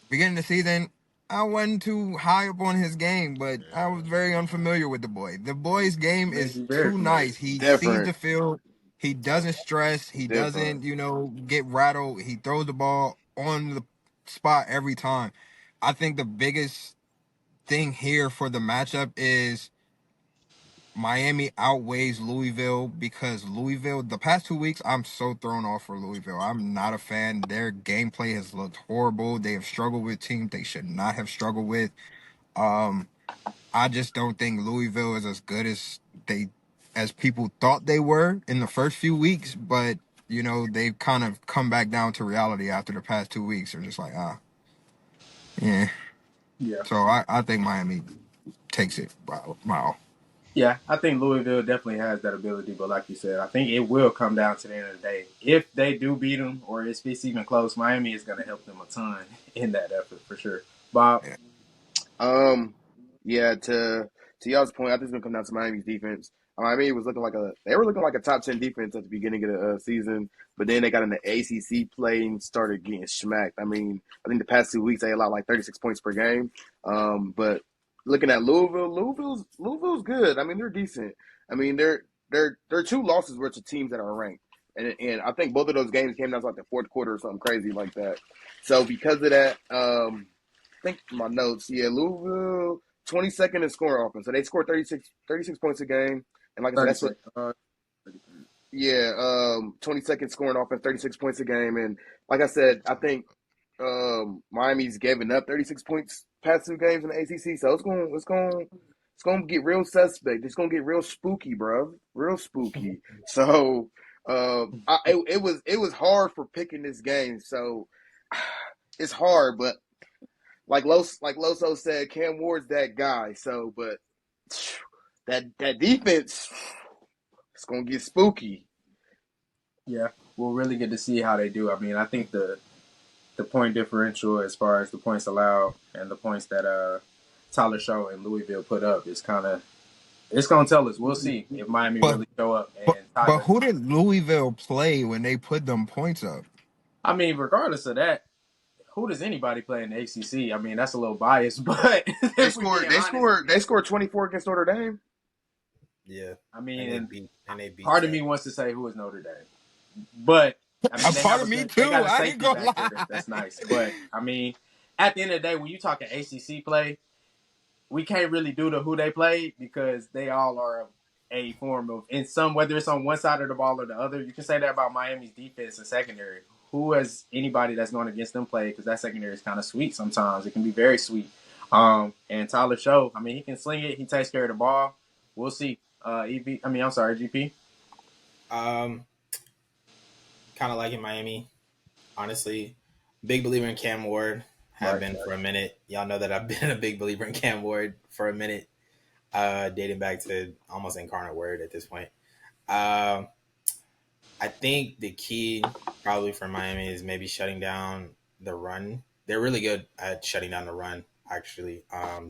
beginning of the season. I wasn't too high up on his game, but I was
Yeah,
very unfamiliar with the boy. The boy's game
May
is
be very
too
familiar.
nice. He sees
Different,
the field. He doesn't stress. He
different.
doesn't, get rattled. He throws the ball on the spot every time. I think the biggest thing here for the matchup is Miami outweighs Louisville because Louisville, the past 2 weeks, I'm so thrown off for Louisville. I'm not a fan. Their gameplay has looked horrible. They have struggled with teams they should not have struggled with. Um, I just don't think Louisville is as good as people thought they were in the first few weeks, but they've kind of come back down to reality after the past 2 weeks. They're just like, yeah.
Yeah.
So I think Miami takes it. Wow.
Yeah, I think Louisville definitely has that ability, but like you said, I think it will come down to the end of the day. If they do beat them, or if it's even close, Miami is going to help them a ton in that effort for sure. Bob,
Yeah.
Um, yeah, to y'all's point, I think it's gonna come down to Miami's defense. Miami was looking like they were looking like a top 10 defense at the beginning of the season, but then they got in the ACC play and started getting smacked. I mean, I think the past 2 weeks they allowed like 36 points per game. But looking at Louisville's good. I mean, they're decent. I mean, they're two losses were to teams that are ranked, and I think both of those games came down to like the fourth quarter or something crazy like that. So because of that, think my notes. Yeah, Louisville 22nd in scoring offense. So they scored 36 points a game. And like I said,
30
that's what
seconds.
22nd scoring offense, 36 points a game. And like I said, I think Miami's given up 36 points past 2 games in the ACC. So it's gonna get real suspect. It's gonna get real spooky, bro. Real spooky. So it was hard for picking this game. So it's hard, but like Loso said, Cam Ward's that guy. So, but that defense, it's gonna get spooky.
Yeah, we'll really get to see how they do. I mean, I think the point differential as far as the points allowed and the points that Tyler Show and Louisville put up is kind of it's gonna tell us. We'll see if Miami
But
really show up
but
and
but
Tyler.
who did Louisville play when they put them points up?
I mean, regardless of that, who does anybody play in the ACC? I mean, that's a little biased, but
They
if we're
scored.
being
They
honest,
scored. They scored 24 against Notre Dame.
Yeah,
I
and
mean,
they beat
part of me
Tech.
wants to say who is Notre Dame, but I mean
A part of me
they
too.
got a
I ain't
safety
gonna
back there
lie.
that's nice. But I mean, at the end of the day, when you talking ACC play, we can't really do the who they play because they all are a form of in some whether it's on one side of the ball or the other. You can say that about Miami's defense and secondary. Who has anybody that's going against them play? Because that secondary is kind of sweet sometimes. It can be very sweet. And Tyler Show, I mean, he can sling it. He takes care of the ball. We'll see. I'm sorry, GP.
Um, kind of like in Miami, honestly. Big believer in Cam Ward. Have
Right.
been for a minute. Y'all know that I've been a big believer in Cam Ward for a minute, dating back to almost incarnate word at this point. Um, I think the key probably for Miami is maybe shutting down the run. They're really good at shutting down the run, actually,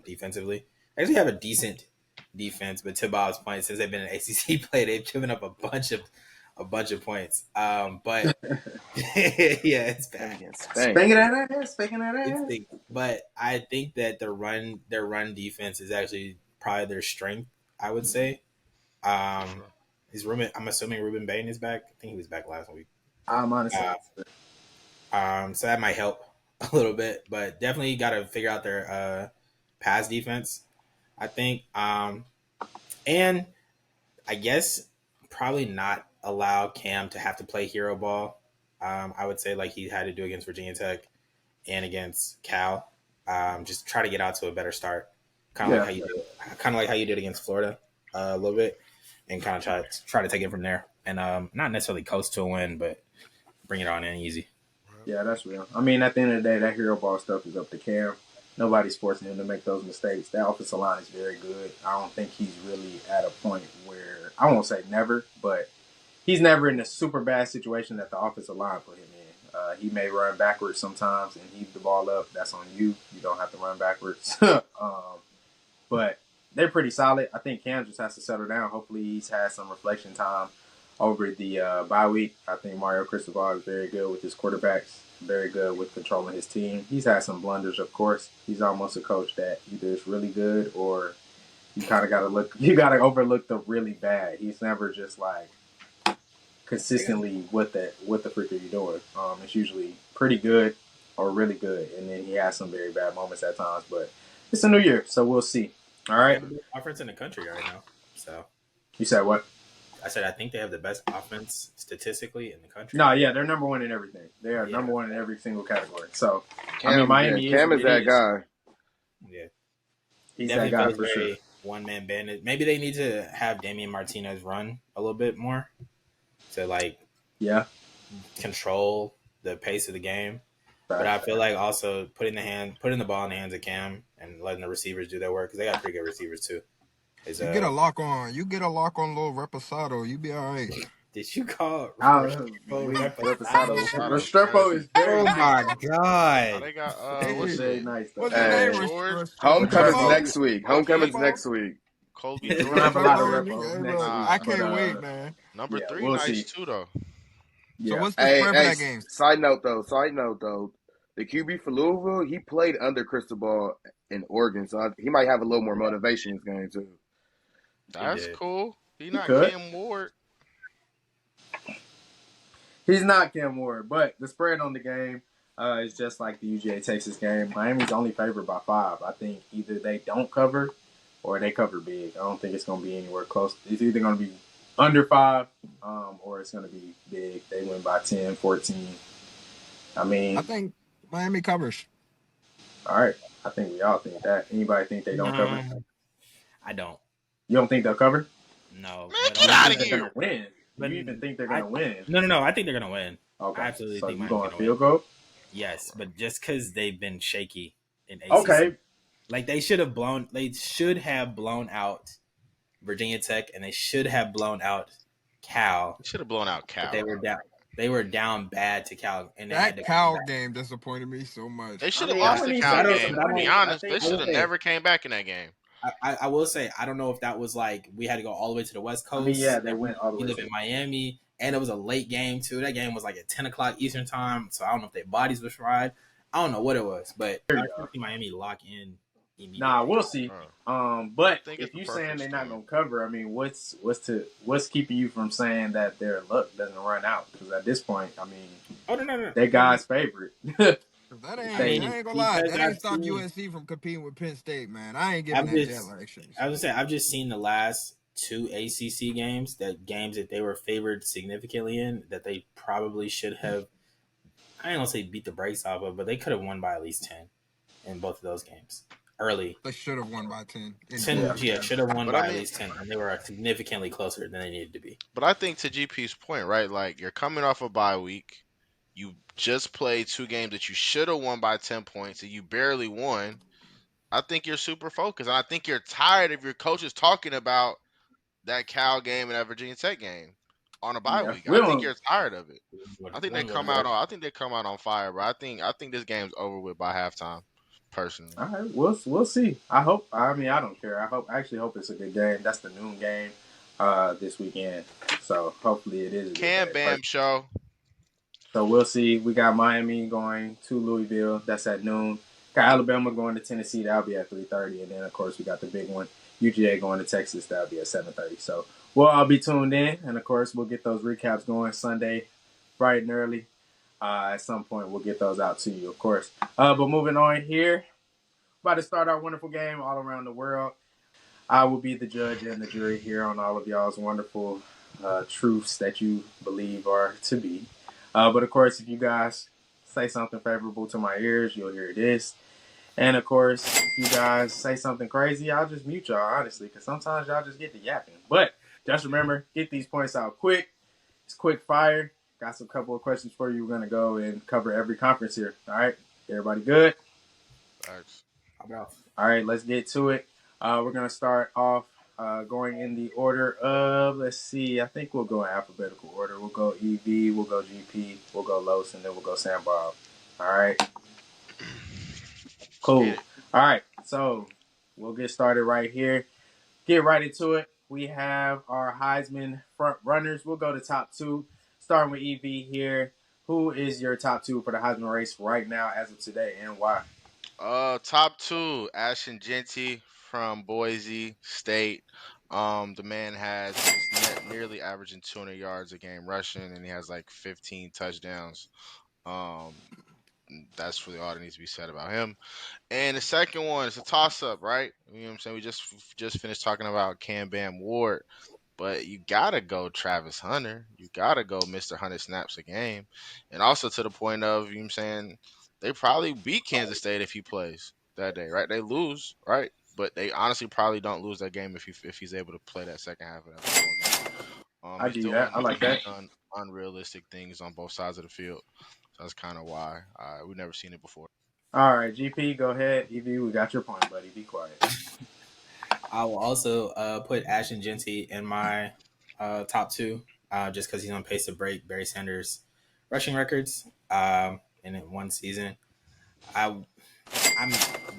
defensively. They actually have a decent defense, but to Bob's point, since they've been in ACC play, they've given up a bunch of points. But yeah, it's bad.
Against
Spanking
Spain.
that ass, spanking that
It's
ass.
the, but I think that their run defense is actually probably their strength. I would say. Um, I'm assuming Ruben Bain is back. I think he was back last week.
I'm honestly.
Uh, so that might help a little bit, but definitely got to figure out their pass defense. I think, and I guess probably not allow Cam to have to play hero ball. I would say like he had to do against Virginia Tech and against Cal. Just try to get out to a better start, kind of like
Yeah.
how you did against Florida a little bit. and kind of try to take it from there, and not necessarily coast to a win, but bring it on in easy.
Yeah, that's real. I mean, at the end of the day, that hero ball stuff is up to Cam. Nobody's forcing him to make those mistakes. That offensive line is very good. I don't think he's really at a point where I won't say never, but he's never in a super bad situation that the offensive line put him in. He may run backwards sometimes and heave the ball up. That's on you. You don't have to run backwards. But they're pretty solid. I think Cam just has to settle down. Hopefully, he's had some reflection time over the bye week. I think Mario Cristobal is very good with his quarterbacks, very good with controlling his team. He's had some blunders, of course. He's almost a coach that either is really good or you kind of got to look. You got to overlook the really bad. He's never just like consistently what the freak are you doing. It's usually pretty good or really good, and then he has some very bad moments at times. But it's a new year, so we'll see. All right.
They have the best offense in the country right now. So
You said what?
I said I think they have the best offense statistically in the country.
No, yeah, they're number one in everything. They are number one in every single category. So I mean, Miami
Cam is that guy.
Yeah,
He's
definitely
that guy
feels
for
very
sure.
one-man bandit. Maybe they need to have Damian Martinez run a little bit more to like
Yeah.
control the pace of the game. But I feel like also putting the ball in the hands of Cam and letting the receivers do their work because they got pretty good receivers too.
You get a lock on. You get a lock on little Reposado. You be all right.
Did you call
Restrepo is very
Oh
nice.
my
Oh,
god!
they got
What's very nice though.
What's
Hey,
your name?
George.
Homecoming's
Restrepo.
next week. Homecoming's next week.
Kobe
We're
George.
gonna have a lot of
Repo,
repos next
bro,
week.
I
But
can't wait, man.
Number
yeah,
3
we'll
nice
see.
too though.
So
Yeah.
what's the spread for that game?
Side note though, the QB for Louisville, he played under Cristobal in Oregon, so he might have a little more motivation in this game too.
That's
did.
cool. He not
could.
Cam Ward.
He's not Cam Ward, but the spread on the game is just like the UGA Texas game. Miami's only favored by 5. I think either they don't cover or they cover big. I don't think it's going to be anywhere close. It's either going to be under 5 or it's going to be big. They win by 10, 14. I mean,
I think Miami covers.
all right. I think we all think that. Anybody think they don't cover?
I don't.
You don't think they'll cover?
No.
Man,
But
get
I
out
think
of
They're
here.
going to win.
But
You even think they're going to win?
No. I think they're gonna win.
Okay.
I absolutely
So
think
you
Miami's
going
gonna
field
win.
goal?
Yes, but just because they've been shaky in ACC,
Okay.
like they should have blown out Virginia Tech, and they should have blown out Cal.
Should have blown out Cal.
But they were down bad to Cal, and they had
That
to
Cal game disappointed me so much.
They should have
I
lost
wouldn't
the
even
Cal
say
game. To
disappointing.
be honest,
I
they
think-
should have never came back in that game.
I will say I don't know if that was like we had to go all the way to the West
I
Coast.
mean, yeah, they went all the
We
way.
live in Miami, and it was a late game too. That game was like at 10 o'clock Eastern time, so I don't know if their bodies were fried. I don't know what it was, but I see Miami lock in immediately.
Nah, we'll see.
Bro.
But
think
if
it's the
you're saying
perfect
they're not
storm.
gonna cover, I mean, what's keeping you from saying that their luck doesn't run out? Because at this point, I mean,
Oh no.
they God's favorite.
That ain't,
They-
I ain't gonna lie.
because
That ain't
I've
stopped
seen-
USC from competing with Penn State, man. I ain't giving
I've
that
just-
jet lag shit.
I was gonna say I've just seen the last 2 ACC games that they were favored significantly in that they probably should have. I ain't gonna say beat the brakes off of, but they could have won by at least 10 in both of those games early.
They should have won by 10.
10, should have won
But
by
I
at
mean-
least 10, and they were significantly closer than they needed to be.
But I think to GP's point, right? Like you're coming off a bye week. You just played 2 games that you should have won by 10 points and you barely won. I think you're super focused. And I think you're tired of your coaches talking about that Cal game and that Virginia Tech game on a bye
Yeah.
week.
We
I
don't-
think you're tired of it. I think they come out on fire, bro. I think this game's over with by halftime, personally.
All right, we'll see. I hope. I mean, I don't care. I actually hope it's a good game. That's the noon game this weekend. So hopefully it is. A good
Cam
game.
Bam show.
So we'll see. We got Miami going to Louisville. That's at noon. Got Alabama going to Tennessee. That'll be at 3:30. And then, of course, we got the big one, UGA going to Texas. That'll be at 7:30. So we'll all be tuned in. And, of course, we'll get those recaps going Sunday bright and early. At some point, we'll get those out to you, of course. But moving on here, about to start our wonderful game all around the world. I will be the judge and the jury here on all of y'all's wonderful truths that you believe are to be. But of course, if you guys say something favorable to my ears, you'll hear this. And of course, if you guys say something crazy, I'll just mute y'all, honestly, because sometimes y'all just get to yapping. But Just remember, get these points out quick. It's quick fire. Got some couple of questions for you. We're gonna go and cover every conference here. All right, everybody good?
Facts.
All right, let's get to it. We're gonna start off going in the order of. Let's see. I think we'll go in alphabetical order. We'll go EV. We'll go GP. We'll go Los, and then we'll go Sam Bob. All right.
Let's get
Cool.
it.
All right. So we'll get started right here. Get right into it. We have our Heisman front runners. We'll go to top two, starting with EV here. Who is your top two for the Heisman race right now, as of today, and why?
Top two, Ashton Genty from Boise State. The man is nearly averaging 200 yards a game rushing, and he has like 15 touchdowns. Um, that's really all that needs to be said about him. And the second one is a toss up, right? You know what I'm saying? We just finished talking about Cam Bam Ward. But you gotta go Travis Hunter. You gotta go Mr. 100 snaps a game. And also to the point of, you know what I'm saying, they probably beat Kansas State if he plays that day, right? They lose, right? But they honestly probably don't lose that game if he's able to play that second half of that football game.
I give you that. I like
He's
that.
done unrealistic things on both sides of the field. So that's kind of why we've never seen it before.
All right, GP, go ahead. EV, we got your point, buddy. Be quiet.
I will also put Ashton Genty in my top two, just because he's on pace to break Barry Sanders' rushing records in one season. I'm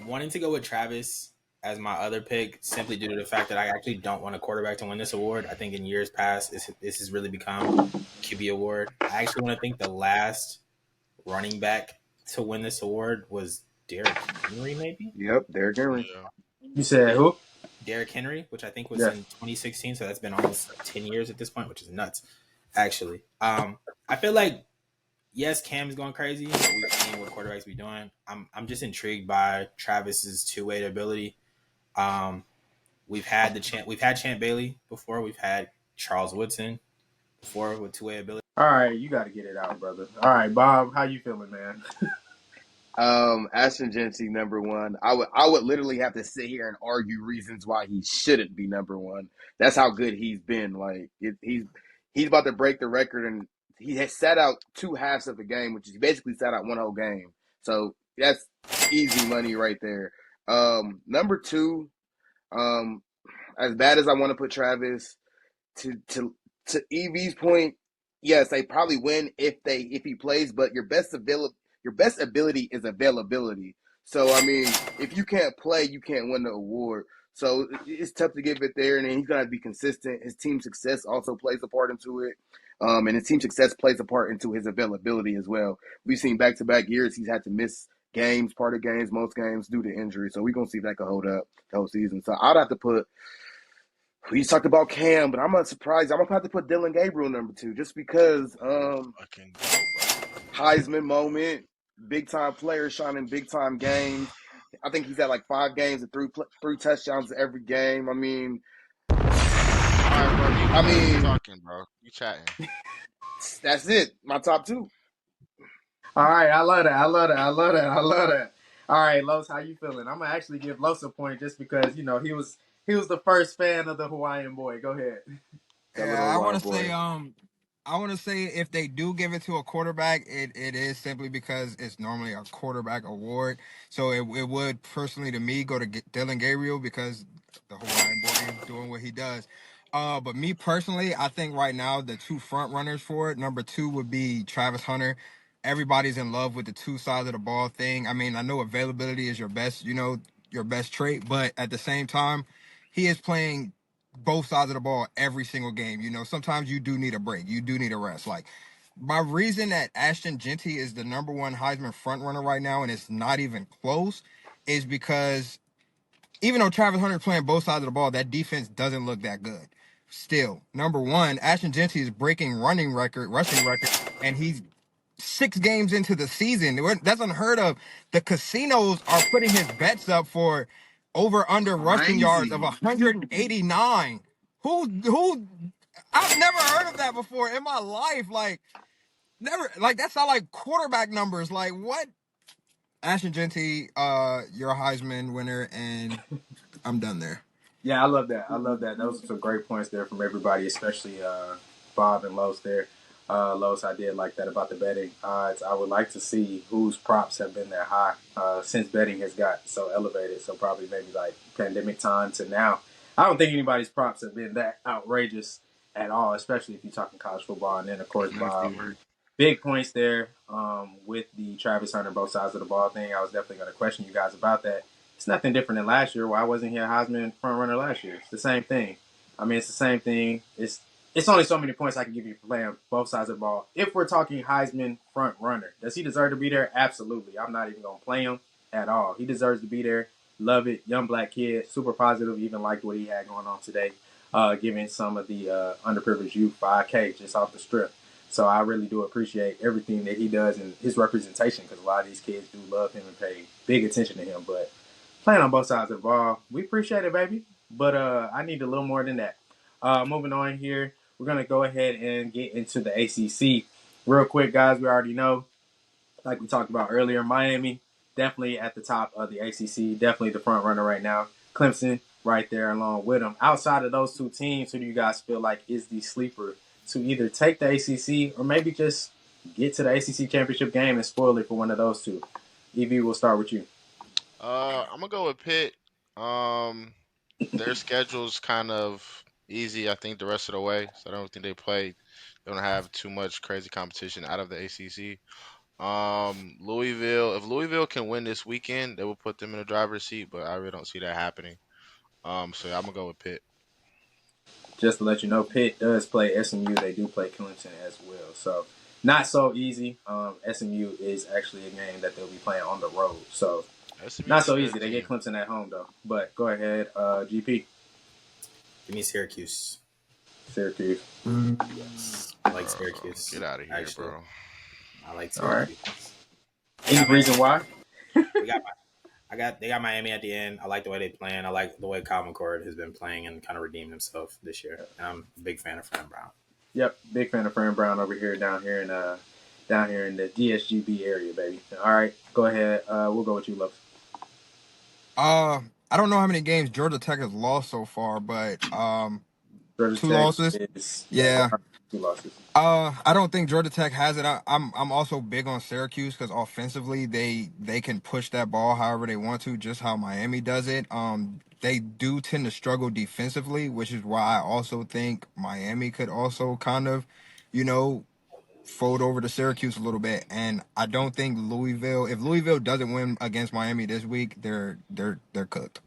wanting to go with Travis as my other pick, simply due to the fact that I actually don't want a quarterback to win this award. I think in years past, this has really become QB award. I actually want to think the last running back to win this award was Derrick Henry, maybe?
Yep, Derrick Henry.
Yeah.
You said who?
Derrick Henry, which I think was
Yeah.
in 2016, so that's been almost 10 years at this point, which is nuts, actually. I feel like, yes, Cam is going crazy, but we've seen what quarterbacks be doing. I'm just intrigued by Travis's two-way ability. We've had Champ Bailey before. We've had Charles Woodson before with two-way ability.
All right, you got to get it out, brother. All right, Bob, how you feeling, man?
Ashton Genty number one. I would literally have to sit here and argue reasons why he shouldn't be number one. That's how good he's been. Like he's about to break the record, and he has sat out two halves of the game, which is he basically sat out one whole game. So that's easy money right there. Number two, as bad as I want to put Travis, to to to EV's point, yes, they probably win if he plays, but your best ability is availability. So I mean, if you can't play, you can't win the award. So it's tough to give it there, and then he's gonna be consistent. His team success also plays a part into it, and his team success plays a part into his availability as well. We've seen back-to-back years he's had to miss games, part of games, most games due to injury. So we're gonna see if that can hold up the whole season. So I'd have to put we talked about Cam, but I'm not surprised. I'm gonna have to put Dylan Gabriel number two, just because
Fucking go, bro.
Heisman moment, big time player shining big time games. I think he's at like 5 games and three touchdowns every game. I mean,
All right, bro.
I
You
mean
talking, bro. You chatting.
that's it. My top two.
All right, I love that. I love that. I love that. I love that. All right, Los, how you feeling? I'm gonna actually give Los a point just because he was the first fan of the Hawaiian boy. Go ahead.
That
Yeah,
little
I
Hawaiian
want to say,
boy.
I want to say if they do give it to a quarterback, it is simply because it's normally a quarterback award. So it would personally to me go to Dylan Gabriel because the Hawaiian boy is doing what he does. But me personally, I think right now the two front runners for it, number two would be Travis Hunter. Everybody's in love with the two sides of the ball thing. I mean, I know availability is your best, your best trait, but at the same time, he is playing both sides of the ball every single game. Sometimes you do need a break. You do need a rest. Like my reason that Ashton Genty is the number one Heisman front runner right now, and it's not even close, is because even though Travis Hunter is playing both sides of the ball, that defense doesn't look that good. Still, number one, Ashton Genty is breaking rushing record, and he's 6 games into the season. That's unheard of. The casinos are putting his bets up for over under rushing yards of 189. Who I've never heard of that before in my life. Like never that's not like quarterback numbers. Like what? Ashton Genty, you're a Heisman winner, and I'm done there.
Yeah, I love that. I love that. Those are some great points there from everybody, especially Bob and Los there. Los, I did like that about the betting odds. I would like to see whose props have been that high since betting has got so elevated. So probably maybe like pandemic time to now. I don't think anybody's props have been that outrageous at all, especially if you're talking college football. And then of course Bob, big points there with the Travis Hunter both sides of the ball thing. I was definitely going to question you guys about that. It's nothing different than last year. Why wasn't he a Heisman front runner last year? It's the same thing. I mean, it's the same thing. It's only so many points I can give you for playing both sides of the ball. If we're talking Heisman front runner, does he deserve to be there? Absolutely. I'm not even gonna play him at all. He deserves to be there. Love it. Young black kid, super positive. Even liked what he had going on today, giving some of the underprivileged youth 5K just off the strip. So I really do appreciate everything that he does and his representation because a lot of these kids do love him and pay big attention to him. But playing on both sides of the ball. We appreciate it, baby. But I need a little more than that. Moving on here, we're gonna go ahead and get into the ACC real quick, guys. We already know, like we talked about earlier, Miami definitely at the top of the ACC, definitely the front runner right now. Clemson right there along with them. Outside of those two teams, who do you guys feel like is the sleeper to either take the ACC or maybe just get to the ACC championship game and spoil it for one of those two? Evie, we'll start with you.
I'm gonna go with Pitt. Um, their schedule's kind of easy, I think, the rest of the way. So I don't think they don't have too much crazy competition out of the ACC. Louisville, if Louisville can win this weekend, they will put them in the driver's seat, but I really don't see that happening. So yeah, I'm gonna go with Pitt.
Just to let you know, Pitt does play SMU. They do play Clemson as well. So not so easy. SMU is actually a game that they'll be playing on the road. So not
SMU's a
so
good
easy. They get
team.
Clemson at home though. But go ahead, GP,
Give me Syracuse.
Syracuse.
Yes, I like
Bro,
Syracuse.
get out of here,
Actually,
bro.
I like
All right.
Syracuse. They
Any
got my,
reason why?
we got they got Miami at the end. I like the way they playing. I like the way Kyle McCord has been playing and kind of redeemed himself this year. And I'm a big fan of Fran Brown.
Yep, big fan of Fran Brown over here, down here in the DSGB area, baby. All right, go ahead. We'll go with you, Love.
I don't know how many games Georgia Tech has lost so far, but
Georgia
two
Tech
losses.
is
Yeah.
2 losses.
I don't think Georgia Tech has it. I'm also big on Syracuse because offensively they can push that ball however they want to, just how Miami does it. They do tend to struggle defensively, which is why I also think Miami could also kind of, you know, fold over to Syracuse a little bit. And I don't think if Louisville doesn't win against Miami this week, they're cooked.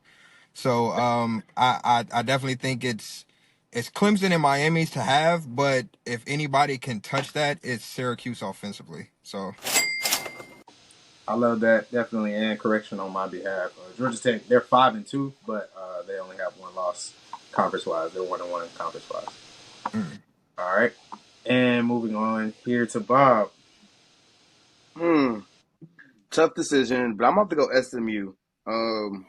So I definitely think it's Clemson and Miami's to have, but if anybody can touch that, it's Syracuse offensively. So
I love that definitely, and correction on my behalf. Georgia Tech, they're 5-2, but they only have one loss conference wise. They're 1-1 conference wise.
mm.
All right, and moving on here to Bob.
Hmm. Tough decision, but I'm about to go SMU. Um,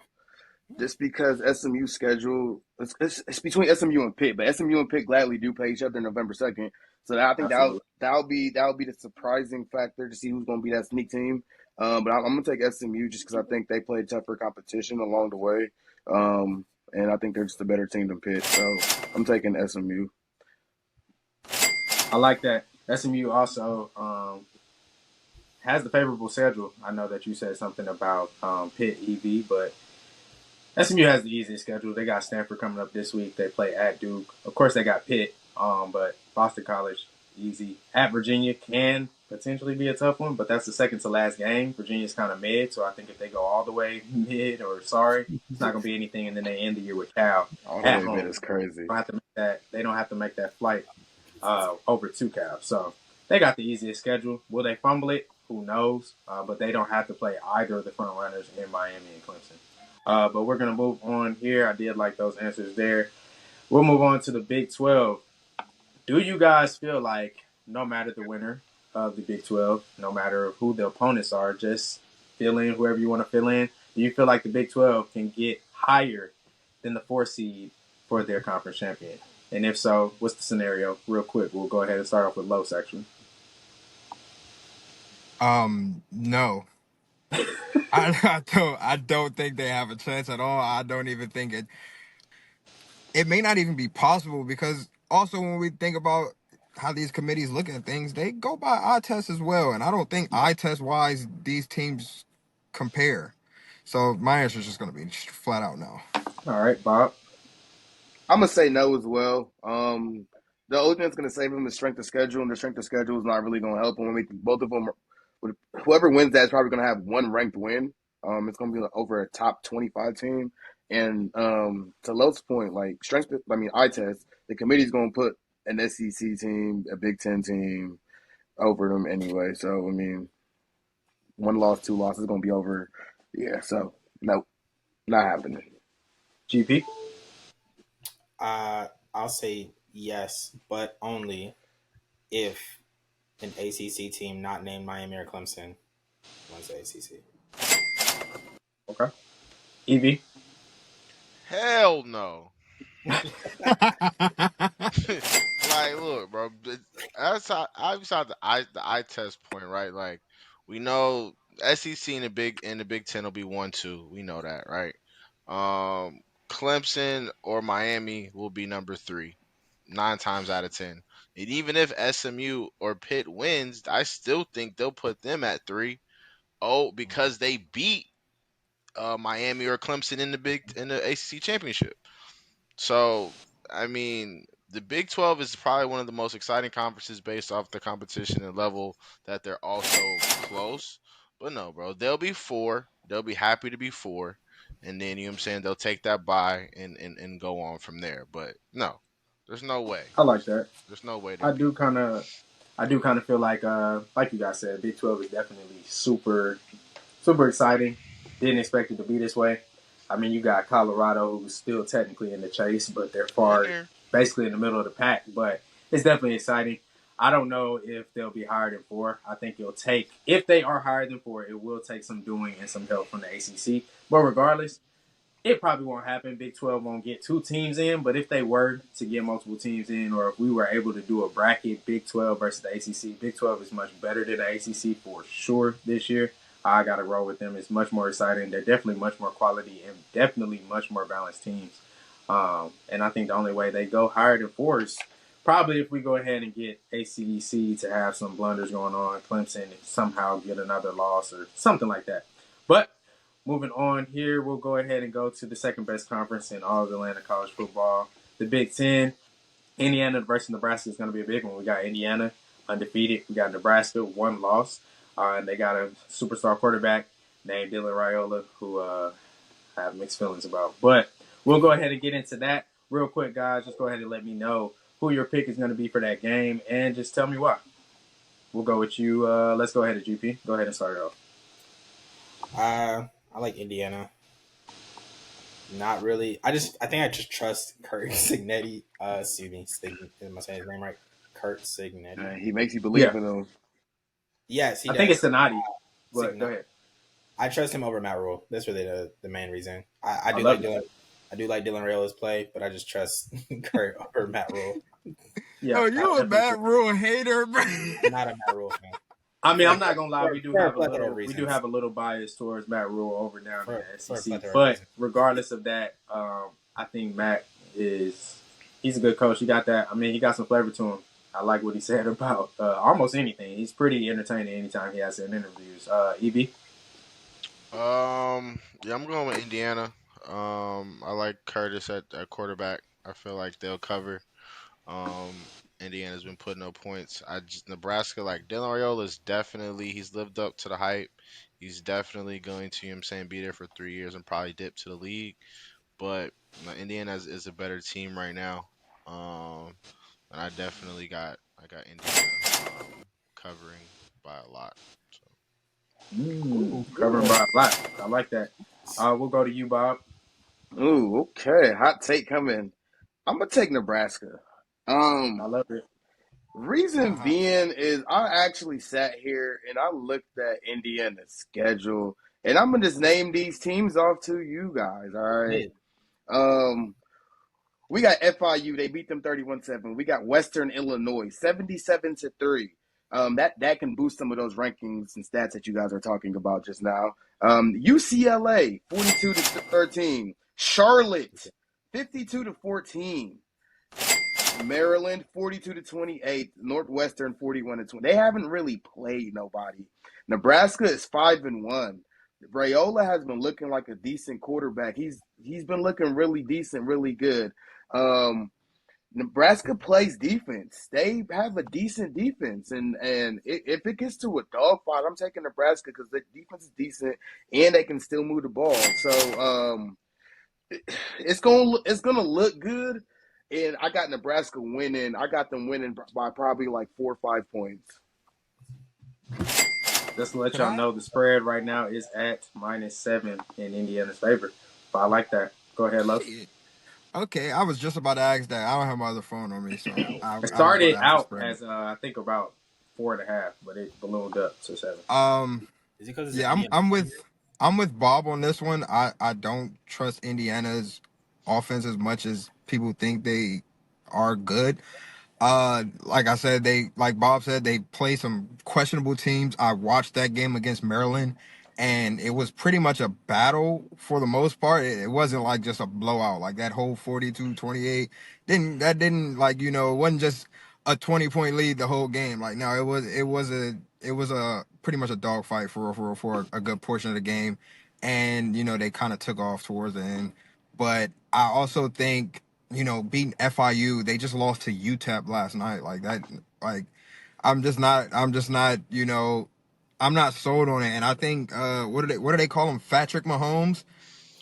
just because SMU schedule it's between SMU and Pitt, but SMU and Pitt gladly do play each other November 2nd. So I think
Absolutely.
that'll be the surprising factor to see who's going to be that sneak team. But I'm going to take SMU just because I think they played tougher competition along the way, and I think they're just a better team than Pitt. So I'm taking SMU.
I like that. SMU also has the favorable schedule. I know that you said something about Pitt EV, but SMU has the easiest schedule. They got Stanford coming up this week. They play at Duke. Of course, they got Pitt, but Boston College, easy. At Virginia can potentially be a tough one, but that's the second to last game. Virginia's kind of mid, so I think if they go all the way mid or sorry, it's not going to be anything. And then they end the year with Cal
All the
at
way mid
home.
is crazy.
Don't have to make that. They don't have to make that flight over to Cal. So they got the easiest schedule. Will they fumble it? Who knows? But they don't have to play either of the front runners in Miami and Clemson. But we're going to move on here. I did like those answers there. We'll move on to the Big 12. Do you guys feel like no matter the winner of the Big 12, no matter who the opponents are, just fill in whoever you want to fill in, do you feel like the Big 12 can get higher than the 4 seed for their conference champion? And if so, what's the scenario? Real quick, we'll go ahead and start off with low section.
No. I don't think they have a chance at all. I don't even think it. it may not even be possible because also when we think about how these committees look at things, they go by eye test as well, and I don't think eye test wise these teams compare. So my answer is just going to be flat out no.
All right, Bob.
I'm gonna say no as well. The only thing that's gonna save them is strength of schedule, and the strength of schedule is not really gonna help them. I mean, both of them, whoever wins that is probably gonna have one ranked win. It's gonna be like over a top 25 team. And to Lowe's point, like eye test, the committee's gonna put an SEC team, a Big Ten team over them anyway. So I mean, one loss, two losses is gonna be over. Yeah, so no, not happening.
GP.
I'll say yes, but only if an ACC team not named Miami or Clemson wins the ACC.
Okay. Evie.
Hell no. Like, look, bro. Outside the eye test point, right? Like, we know SEC and the Big Ten will be 1-2. We know that, right? Clemson or Miami will be number 3, 9 times out of 10. And even if SMU or Pitt wins, I still think they'll put them at 3. Oh, because they beat Miami or Clemson in the ACC championship. So, I mean, the Big 12 is probably one of the most exciting conferences based off the competition and level that they're also close. But no, bro, they'll be 4. They'll be happy to be 4. And then, you know what I'm saying, they'll take that bye and go on from there. But no, there's no way.
I like that.
There's no way they
I
beat
do
them.
kind of, feel like you guys said, Big 12 is definitely super, super exciting. Didn't expect it to be this way. I mean, you got Colorado, who's still technically in the chase, but they're
In
far,
there.
basically in the middle of the pack. But it's definitely exciting. I don't know if they'll be higher than 4. I think if they are higher than 4, it will take some doing and some help from the ACC. But regardless, it probably won't happen. Big 12 won't get 2 teams in, but if they were to get multiple teams in, or if we were able to do a bracket, Big 12 versus the ACC, Big 12 is much better than the ACC for sure this year. I got to roll with them. It's much more exciting. They're definitely much more quality and definitely much more balanced teams. And I think the only way they go higher than 4 is probably if we go ahead and get ACC to have some blunders going on, Clemson somehow get another loss or something like that. But moving on here, we'll go ahead and go to the second best conference in all of Atlanta college football, the Big Ten. Indiana versus Nebraska is going to be a big one. We got Indiana undefeated. We got Nebraska 1 loss, and they got a superstar quarterback named Dylan Raiola, who I have mixed feelings about. But we'll go ahead and get into that real quick, guys. Just go ahead and let me know who your pick is going to be for that game, and just tell me why. We'll go with you. Let's go ahead and GP. Go ahead and start it off.
I like Indiana. Not really. I think I just trust Kurt Signetti. Excuse me. Am I saying his name right? Kurt Signetti.
He makes you believe in them.
Yes, he
I
does.
think it's Sonati. But go ahead.
I trust him over Matt Rule. That's really the main reason. I do
love
like Dylan. I do like Dylan Raiola's play, but I just trust Kurt over Matt Rule.
Yeah,
Oh, you a Matt Rule hater, bro.
Not a Matt Rule fan.
I mean, I'm not gonna lie. We do have
reasons.
a little bias towards Matt Rule over down in the SEC.
For
But regardless of that, I think Matt he's a good coach. He got that. I mean, he got some flavor to him. I like what he said about almost anything. He's pretty entertaining anytime he has in interviews. EB.
Yeah, I'm going with Indiana. I like Curtis at quarterback. I feel like they'll cover. Indiana's been putting up points. Nebraska, like Dylan Raiola is definitely he's lived up to the hype. He's definitely going to, you know what I'm saying, be there for 3 years and probably dip to the league. But Indiana is a better team right now. And I got Indiana covering by a lot. So.
Covering by a lot. I like that. We'll go to you, Bob.
Ooh, okay. Hot take coming. I'm gonna take Nebraska.
I love it.
Reason being is I actually sat here and I looked at Indiana's schedule, and I'm gonna just name these teams off to you guys. All right. We got FIU. They beat them 31-7. We got Western Illinois 77-3. That can boost some of those rankings and stats that you guys are talking about just now. UCLA 42-13. Charlotte 52-14. Maryland 42-28. Northwestern 41-20. They haven't really played nobody. Nebraska is 5-1. Rayola has been looking like a decent quarterback. He's been looking really decent, really good. Nebraska plays defense. They have a decent defense, and if it gets to a dogfight, I'm taking Nebraska because the defense is decent and they can still move the ball. So it's gonna look good, and I got Nebraska winning. I got them winning by probably like 4 or 5 points.
Just to let
Can
y'all
I?
know, the spread right now is at -7 in Indiana's favor. But I like that. Go ahead, Los.
Shit. Okay, I was just about to ask that. I don't have my other phone on me, so
It
I was about
started
to ask the
out
spread.
as I think about 4.5, but it ballooned up to 7.
Um,
Is it because it's
yeah,
an Indiana?
I'm with Bob on this one. I don't trust Indiana's offense as much as people think they are good. Like I said, like Bob said, they play some questionable teams. I watched that game against Maryland, and it was pretty much a battle for the most part. It wasn't like just a blowout. Like that whole 42-28 didn't like, it wasn't just a 20-point lead the whole game. Like no, it was a pretty much a dogfight for a good portion of the game, and they kind of took off towards the end. But I also think beating FIU, they just lost to UTEP last night. Like that, like I'm not sold on it. And I think what do they call him? Patrick Mahomes.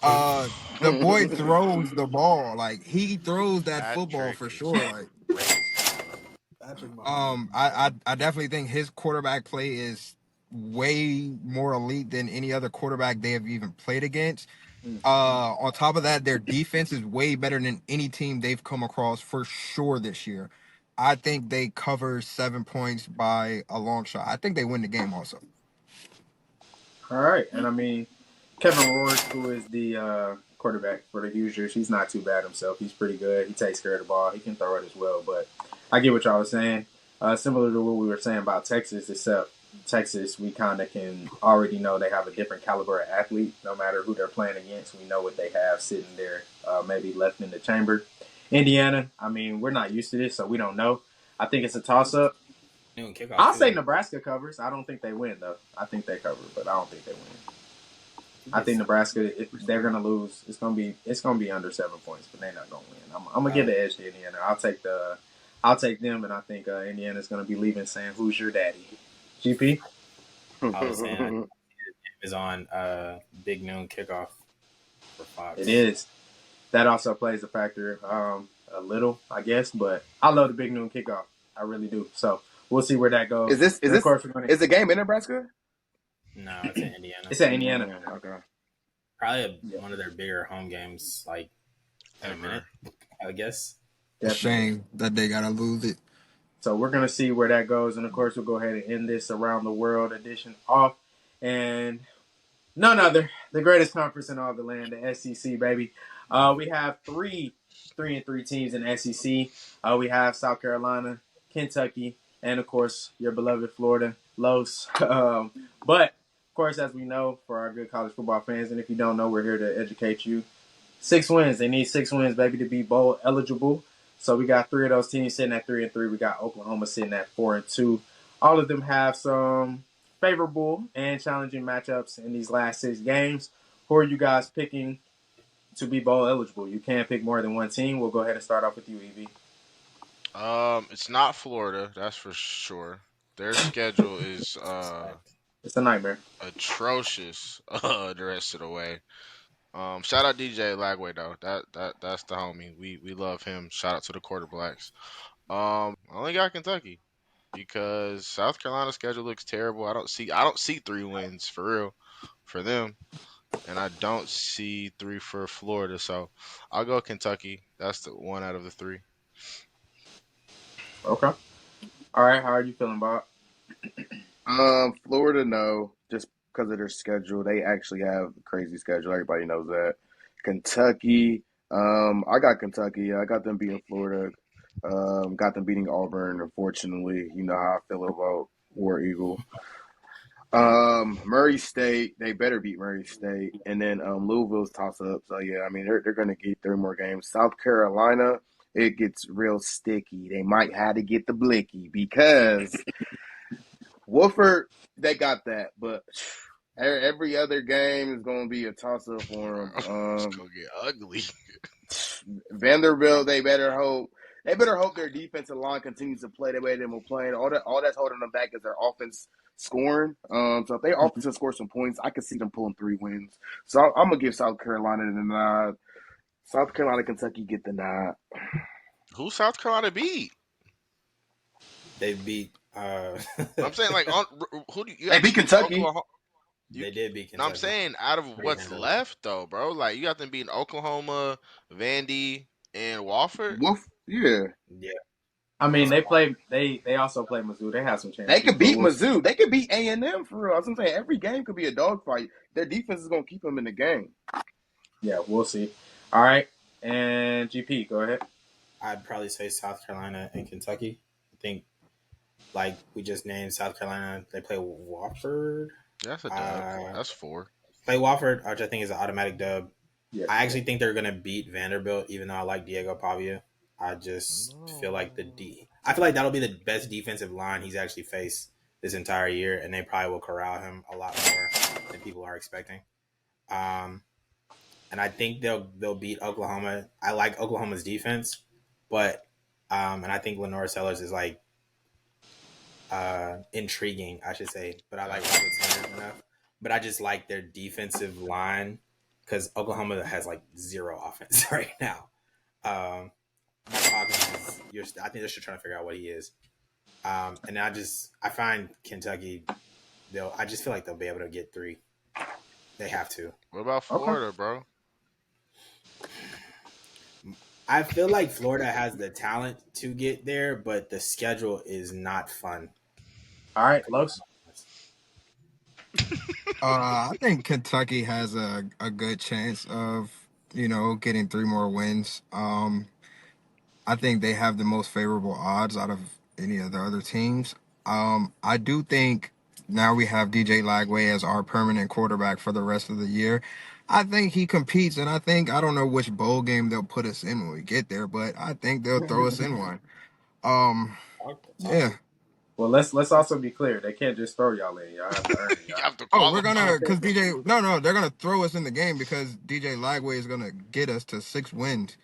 The boy throws the ball. Like he throws that football
Patrick
for
is
sure. Like
crazy, bro.
Patrick Mahomes.
I definitely think his quarterback play is way more elite than any other quarterback they have even played against. On top of that, their defense is way better than any team they've come across for sure this year. I think they cover 7 points by a long shot. I think they win the game also.
All right, and I mean, Kevin Rourke, who is the quarterback for the Hoosiers, he's not too bad himself. He's pretty good. He takes care of the ball. He can throw it as well. But I get what y'all was saying. Similar to what we were saying about Texas, except Texas, we kind of can already know they have a different caliber of athlete. No matter who they're playing against, we know what they have sitting there, maybe left in the chamber. Indiana, I mean, we're not used to this, so we don't know. I think it's a toss up.
Noon kickoff
I'll say
too.
Nebraska covers. I don't think they win though. I think they cover, but I don't think they win. I think
Yes.
Nebraska, if they're gonna lose, it's gonna be under 7 points, but they're not gonna win. I'm gonna give the edge to Indiana. I'll take them, and I think Indiana's gonna be leaving saying, "Who's your daddy?" GP.
I was saying it is on big noon kickoff for Fox.
It is. That also plays a factor, a little, I guess, but I love the big noon kickoff. I really do. So we'll see where that goes. And of course, we're gonna.
Is the game in Nebraska?
No, it's in Indiana.
It's at Indiana.
Okay.
Probably
Yeah.
one of their bigger home games, like in a minute, I guess.
It's a shame that they gotta lose it.
So we're gonna see where that goes, and of course, we'll go ahead and end this around the world edition off. And none other, the greatest conference in all the land, the SEC, baby. We have three and three teams in SEC. We have South Carolina, Kentucky, and of course your beloved Florida, Los. But of course, as we know, for our good college football fans, and if you don't know, we're here to educate you. 6 wins. They need 6 wins, baby, to be bowl eligible. So we got three of those teams sitting at 3-3. We got Oklahoma sitting at 4-2. All of them have some favorable and challenging matchups in these last 6 games. Who are you guys picking to be bowl eligible? You can't pick more than one team. We'll go ahead and start off with you, Evie.
It's not Florida, that's for sure. Their schedule is
It's a nightmare.
atrocious the rest of the way. Shout out DJ Lagway though. That's the homie. We love him. Shout out to the quarterbacks. I only got Kentucky because South Carolina's schedule looks terrible. I don't see 3 wins for real for them, and I don't see 3 for Florida. So I'll go Kentucky. That's the one out of the 3.
Okay. All right. How are you feeling, Bob?
Florida, no, just because of their schedule. They actually have a crazy schedule. Everybody knows that. Kentucky, I got Kentucky. I got them beating Florida. Got them beating Auburn. Unfortunately, you know how I feel about War Eagle. Murray State, they better beat Murray State, and then Louisville's toss up. So yeah, I mean they're gonna get 3 more games. South Carolina, it gets real sticky. They might have to get the blicky because Wolford, they got that, but every other game is gonna be a toss up for
Bro, it's
them.
gonna get ugly.
Vanderbilt, they better hope. They better hope their defensive line continues to play the way they were playing. All that's holding them back is their offense scoring. So if they offense can score some points, I could see them pulling 3 wins. So I'm gonna give South Carolina the nod. South Carolina, Kentucky get the nod.
Who South Carolina beat?
They beat.
I'm saying like who do you
They
have
beat
them beat
Kentucky.
Oklahoma?
They did beat
No, I'm
Kentucky.
saying out of
Pretty
what's
handily.
left though, bro. Like you got them beating Oklahoma, Vandy, and Wofford.
Wolf, yeah.
Yeah.
I mean, they also play Mizzou. They have some chances.
They could beat Mizzou. They could beat A&M for real. I'm saying every game could be a dogfight. Their defense is gonna keep them in the game.
Yeah, we'll see. All right, and GP, go ahead.
I'd probably say South Carolina and Kentucky. I think, like we just named South Carolina, they play Wofford.
That's a dub. That's 4.
Play Wofford, which I think is an automatic dub.
Yeah.
I actually think they're gonna beat Vanderbilt, even though I like Diego Pavia. I just feel like I feel like that'll be the best defensive line he's actually faced this entire year, and they probably will corral him a lot more than people are expecting. And I think they'll beat Oklahoma. I like Oklahoma's defense, but and I think Lenore Sellers is like intriguing, I should say. But I like Robert Sanders enough. But I just like their defensive line because Oklahoma has like 0 offense right now. Mike Hawkins I think they're still trying to figure out what he is. And I find Kentucky, I just feel like they'll be able to get 3. They have to.
What about Florida, bro?
I feel like Florida has the talent to get there, but the schedule is not fun.
All right, Los.
I think Kentucky has a good chance of getting 3 more wins. I think they have the most favorable odds out of any of the other teams. I do think now we have DJ Lagway as our permanent quarterback for the rest of the year. I think he competes, and I don't know which bowl game they'll put us in when we get there, but I think they'll throw us in one. Yeah.
Well, let's also be clear. They can't just throw y'all in. Y'all have to earn it.
You have to
Oh, we're
qualify.
because DJ. No, they're gonna throw us in the game because DJ Lagway is gonna get us to 6 wins.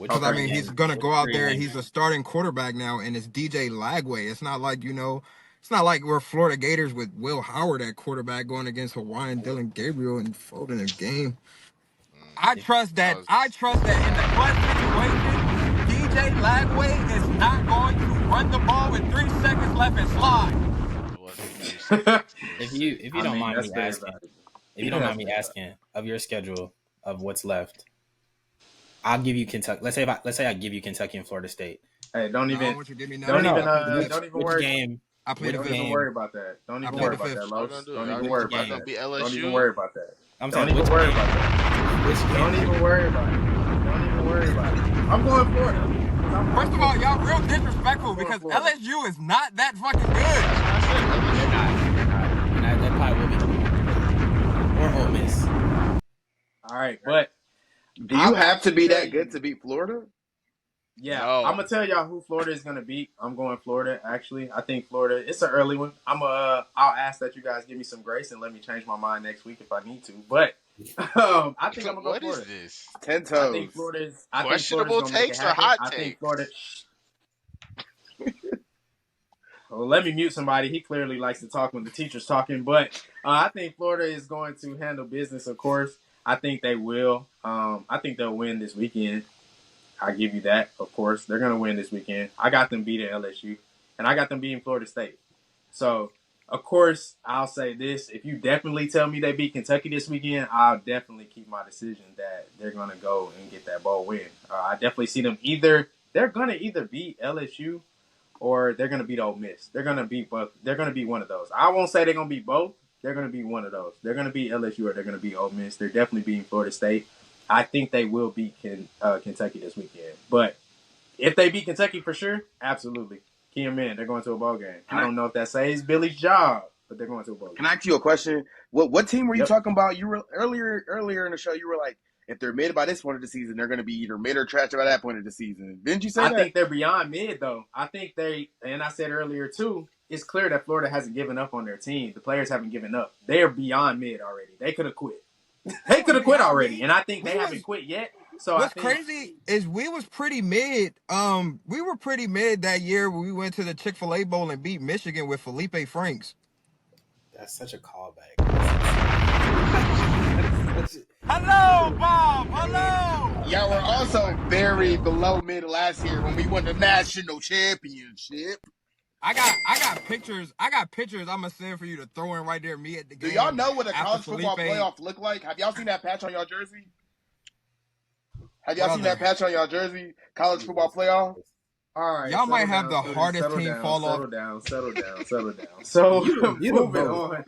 Because I mean, he's gonna go out there. He's a starting quarterback now, and it's DJ Lagway. It's not like it's not like we're Florida Gators with Will Howard at quarterback going against Hawaiian Dylan Gabriel and folding a game. I trust that in the clutch situation, DJ Lagway is not going to run the ball with 3 seconds left and slide.
It wasn't 3 seconds.
If you don't mind me asking, of your schedule of what's left, I'll give you Kentucky. Let's say I give you Kentucky and Florida State.
Hey, don't even worry.
Game?
I played Don't even worry about that. Don't even worry about that, Los. Don't even worry about that. Don't even worry about that. Don't even worry about that. Don't even worry about it. Don't even worry about it. I'm going Florida.
First of all, y'all real disrespectful because LSU is not that fucking good.
They're not. That probably will be. Or Ole Miss.
All right, but
do you have to be that good to beat Florida?
Yeah, no. I'm gonna tell y'all who Florida is gonna beat. I'm going Florida. Actually, I think Florida. It's an early one. I'll ask that you guys give me some grace and let me change my mind next week if I need to. But I think I'm gonna go
What
Florida.
What is this?
10 toes.
I think Florida's
questionable takes or hot takes.
I think Florida. Well, let me mute somebody. He clearly likes to talk when the teacher's talking. But I think Florida is going to handle business. Of course, I think they will. I think they'll win this weekend. I give you that, of course. They're going to win this weekend. I got them beating LSU, and I got them beating Florida State. So, of course, I'll say this. If you definitely tell me they beat Kentucky this weekend, I'll definitely keep my decision that they're going to go and get that bowl win. I definitely see them they're going to either beat LSU or they're going to beat Ole Miss. They're going to beat both. They're going to beat one of those. I won't say they're going to beat both. They're going to beat one of those. They're going to beat LSU or they're going to beat Ole Miss. They're definitely beating Florida State. I think they will beat Kentucky this weekend. But if they beat Kentucky for sure, absolutely. Key them in. They're going to a bowl game. I don't know if that saves Billy's job, but they're going to a bowl
Can
game.
I ask you a question? What team were you
Yep.
talking about? You were earlier in the show. You were like, if they're mid by this point of the season, they're going to be either mid or trash by that point of the season. Didn't you say
I
that?
think they're beyond mid, though. I think and I said earlier, too, it's clear that Florida hasn't given up on their team. The players haven't given up. They are beyond mid already. They could have quit. They could have quit already, and I think they haven't quit yet. So I
What's
think
crazy is we was pretty mid. We were pretty mid that year when we went to the Chick-fil-A Bowl and beat Michigan with Felipe Franks.
That's such a callback.
Hello, Bob. Hello.
Y'all were also very below mid last year when we won the national championship.
I got pictures. I'm gonna send for you to throw in right there. Me at the
Do
game.
y'all know what a
after
college football
Felipe-
playoff look like? Have y'all seen that patch on y'all jersey? Have y'all seen
Brother.
that patch on y'all jersey? College football playoff?
all right.
Y'all might
settle
have
down,
the
students.
hardest
Settle
team
down,
fall off.
Settle down. So
You
moving
both.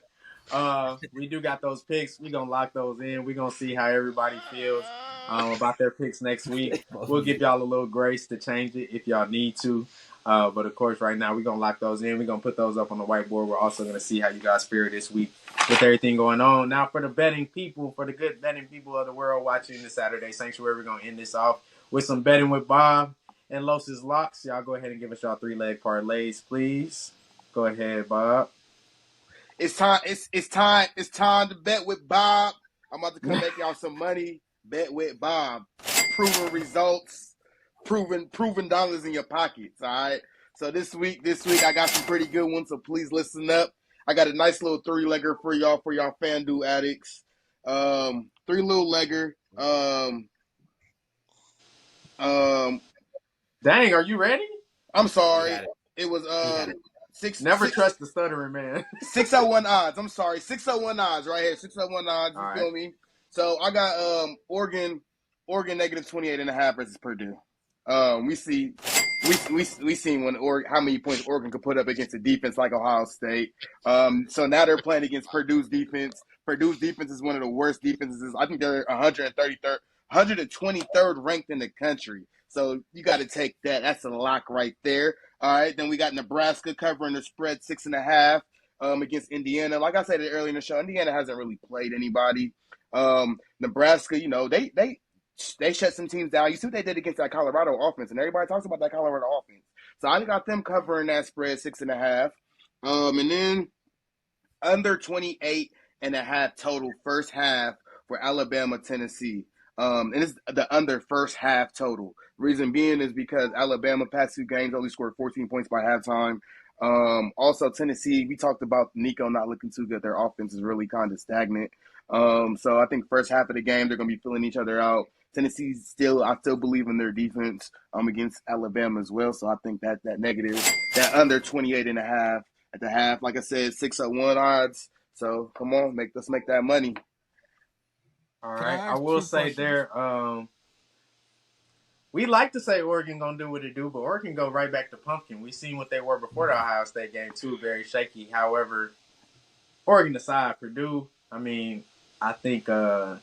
on. We do got those picks. We're gonna lock those in. We're gonna see how everybody feels about their picks next week. We'll give y'all a little grace to change it if y'all need to. But of course, right now we're gonna lock those in. We're gonna put those up on the whiteboard. We're also gonna see how you guys fare this week with everything going on. Now, for the betting people, for the good betting people of the world watching this Saturday Sanctuary, we're gonna end this off with some betting with Bob and Los's Locks. Y'all go ahead and give us y'all 3-leg parlays, please. Go ahead, Bob.
It's time to bet with Bob. I'm about to come make y'all some money. Bet with Bob. Proven results, proven dollars in your pockets. All right. So this week I got some pretty good ones. So please listen up. I got a nice little 3-legger for y'all FanDuel addicts. 3-legger.
Dang, are you ready?
I'm sorry.
Got it.
It was
got it.
Never trust the stuttering man.
601 odds. I'm sorry. 601 odds right here. 601 odds. You
All
feel
right.
me? So I got Oregon negative 28.5 versus Purdue. We seen when how many points Oregon could put up against a defense like Ohio State. So now they're playing against Purdue's defense. Purdue's defense is one of the worst defenses. I think they're 123rd ranked in the country. So you got to take that. That's a lock right there. All right. Then we got Nebraska covering the spread 6.5 against Indiana. Like I said earlier in the show, Indiana hasn't really played anybody. Nebraska, they shut some teams down. You see what they did against that Colorado offense, and everybody talks about that Colorado offense. So I got them covering that spread 6.5. And then under 28.5 total first half for Alabama, Tennessee. And it's the under first half total. Reason being is because Alabama past 2 games only scored 14 points by halftime. Also, Tennessee, we talked about Nico not looking too good. Their offense is really kind of stagnant. So I think first half of the game, they're going to be filling each other out. Tennessee I still believe in their defense against Alabama as well. So I think that negative, that under 28.5 at the half, like I said, 601 odds. So come on, let's make that money.
All
Can
right.
I
I
ask
will
2
say
questions?
there, we like to say Oregon gonna do what it do, but Oregon go right back to pumpkin. We seen what they were before the Ohio State game too, very shaky. However, Oregon aside, Purdue, I mean, I think I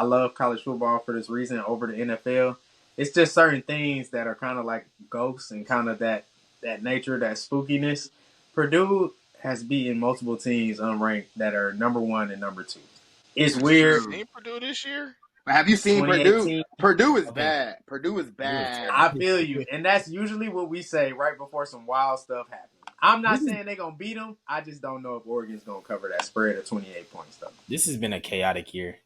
love college football for this reason over the NFL. It's just certain things that are kind of like ghosts and kind of that nature, that spookiness. Purdue has beaten multiple teams unranked that are number 1 and number 2. It's weird.
Seen Purdue this year?
Have you seen Purdue?
2018.
Purdue is
Okay.
bad. Purdue is bad.
I feel you, and that's usually what we say right before some wild stuff happens. I'm not saying they're gonna beat them. I just don't know if Oregon's gonna cover that spread of 28 points though.
This has been a chaotic year.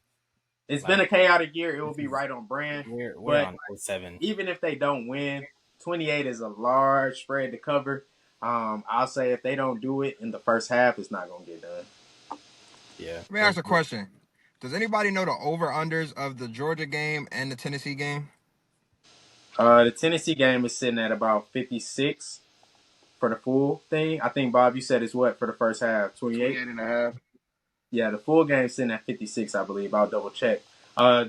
It's been a chaotic year. It will be right on brand.
We're
But
on 07.
even if they don't win, 28 is a large spread to cover. I'll say if they don't do it in the first half, it's not gonna get done.
Yeah.
Let me ask a question. Does anybody know the over-unders of the Georgia game and the Tennessee game?
The Tennessee game is sitting at about 56 for the full thing. I think, Bob, you said it's what for the first half? 28?
28.5.
Yeah, the full game's sitting at 56, I believe. I'll double check.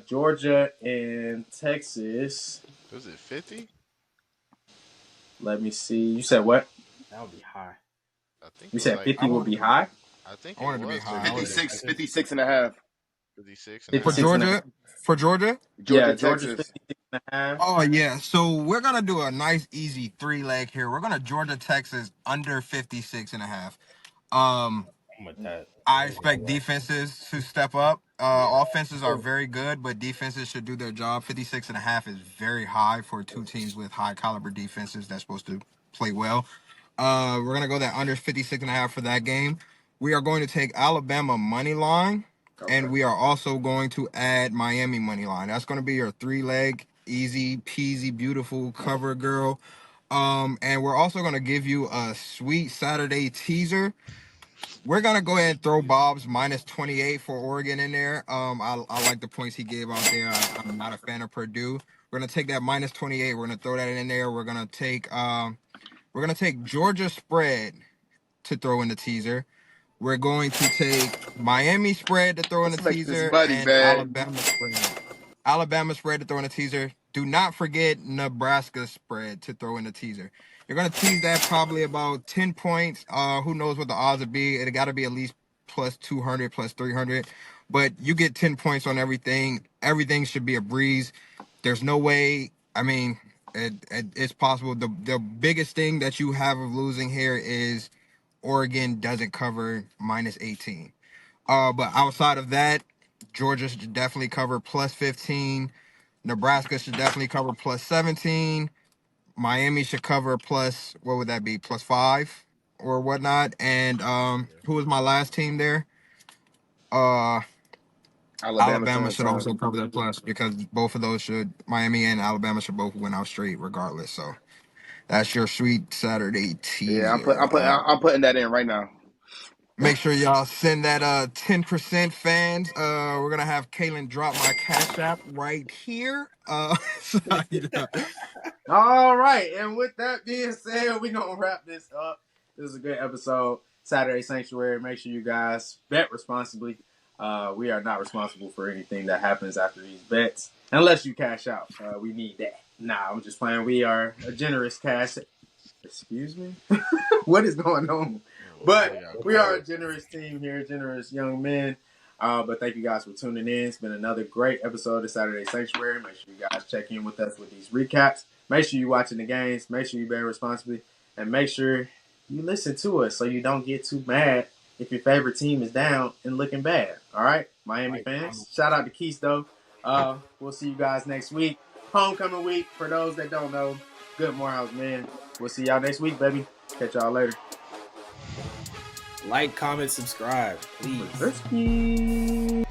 Georgia and Texas.
Was it 50?
Let me see. You said what?
That would be high.
I think
You
it
said
was
50 will be high?
I think
I want
it
it to be
was
high. I want it to
56.5.
56
For
and a
For
half.
Georgia? For Georgia?
Yeah, Georgia's
Texas.
56 and a half.
Oh, yeah. So we're going to do a nice, easy 3-leg here. We're going to Georgia, Texas under 56.5.
I'm with that.
I expect defenses to step up. Offenses are very good, but defenses should do their job. 56.5 is very high for two teams with high caliber defenses that's supposed to play well. We're going to go that under 56.5 for that game. We are going to take Alabama money line, and
Okay.
we are also going to add Miami money line. That's going to be your 3-leg, easy peasy, beautiful cover girl. And we're also going to give you a sweet Saturday teaser. We're gonna go ahead and throw Bob's minus 28 for Oregon in there. I like the points he gave out there. I'm not a fan of Purdue. We're gonna take that minus 28. We're gonna throw that in there. We're gonna take Georgia spread to throw in the teaser. We're going to take Miami spread to throw in the
Let's make this
teaser
money,
and
man.
Alabama spread. Alabama spread to throw in the teaser. Do not forget Nebraska spread to throw in the teaser. You're gonna tease that probably about 10 points. Who knows what the odds would be? It got to be at least plus 200, plus 300. But you get 10 points on everything. Everything should be a breeze. There's no way. I mean, it's possible. The biggest thing that you have of losing here is Oregon doesn't cover minus 18. But outside of that, Georgia should definitely cover plus 15. Nebraska should definitely cover plus 17. Miami should cover plus, what would that be? Plus 5 or whatnot. And who was my last team there? Uh
Alabama
Alabama
turn
should also
time.
cover that plus because both of those Miami and Alabama should both win out straight regardless. So that's your sweet Saturday
Yeah,
teaser.
I'm putting that in right now.
Make sure y'all send that 10% fans. We're gonna have Kaylin drop my cash app right here. So, you know.
All right, and with that being said, we're gonna wrap this up. This is a good episode. Saturday Sanctuary. Make sure you guys bet responsibly. We are not responsible for anything that happens after these bets, unless you cash out. We need that. Nah, I'm just playing. We are a generous cash. Excuse me. What is going on? But we are a generous team here, generous young men. But thank you guys for tuning in. It's been another great episode of Saturday Sanctuary. Make sure you guys check in with us with these recaps. Make sure you're watching the games. Make sure you bet responsibly. And make sure you listen to us so you don't get too mad if your favorite team is down and looking bad. All right? Miami fans. Shout out to Keith, though. We'll see you guys next week. Homecoming week. For those that don't know, good Morehouse, man. We'll see y'all next week, baby. Catch y'all later.
Like, comment, subscribe, please.
Risky.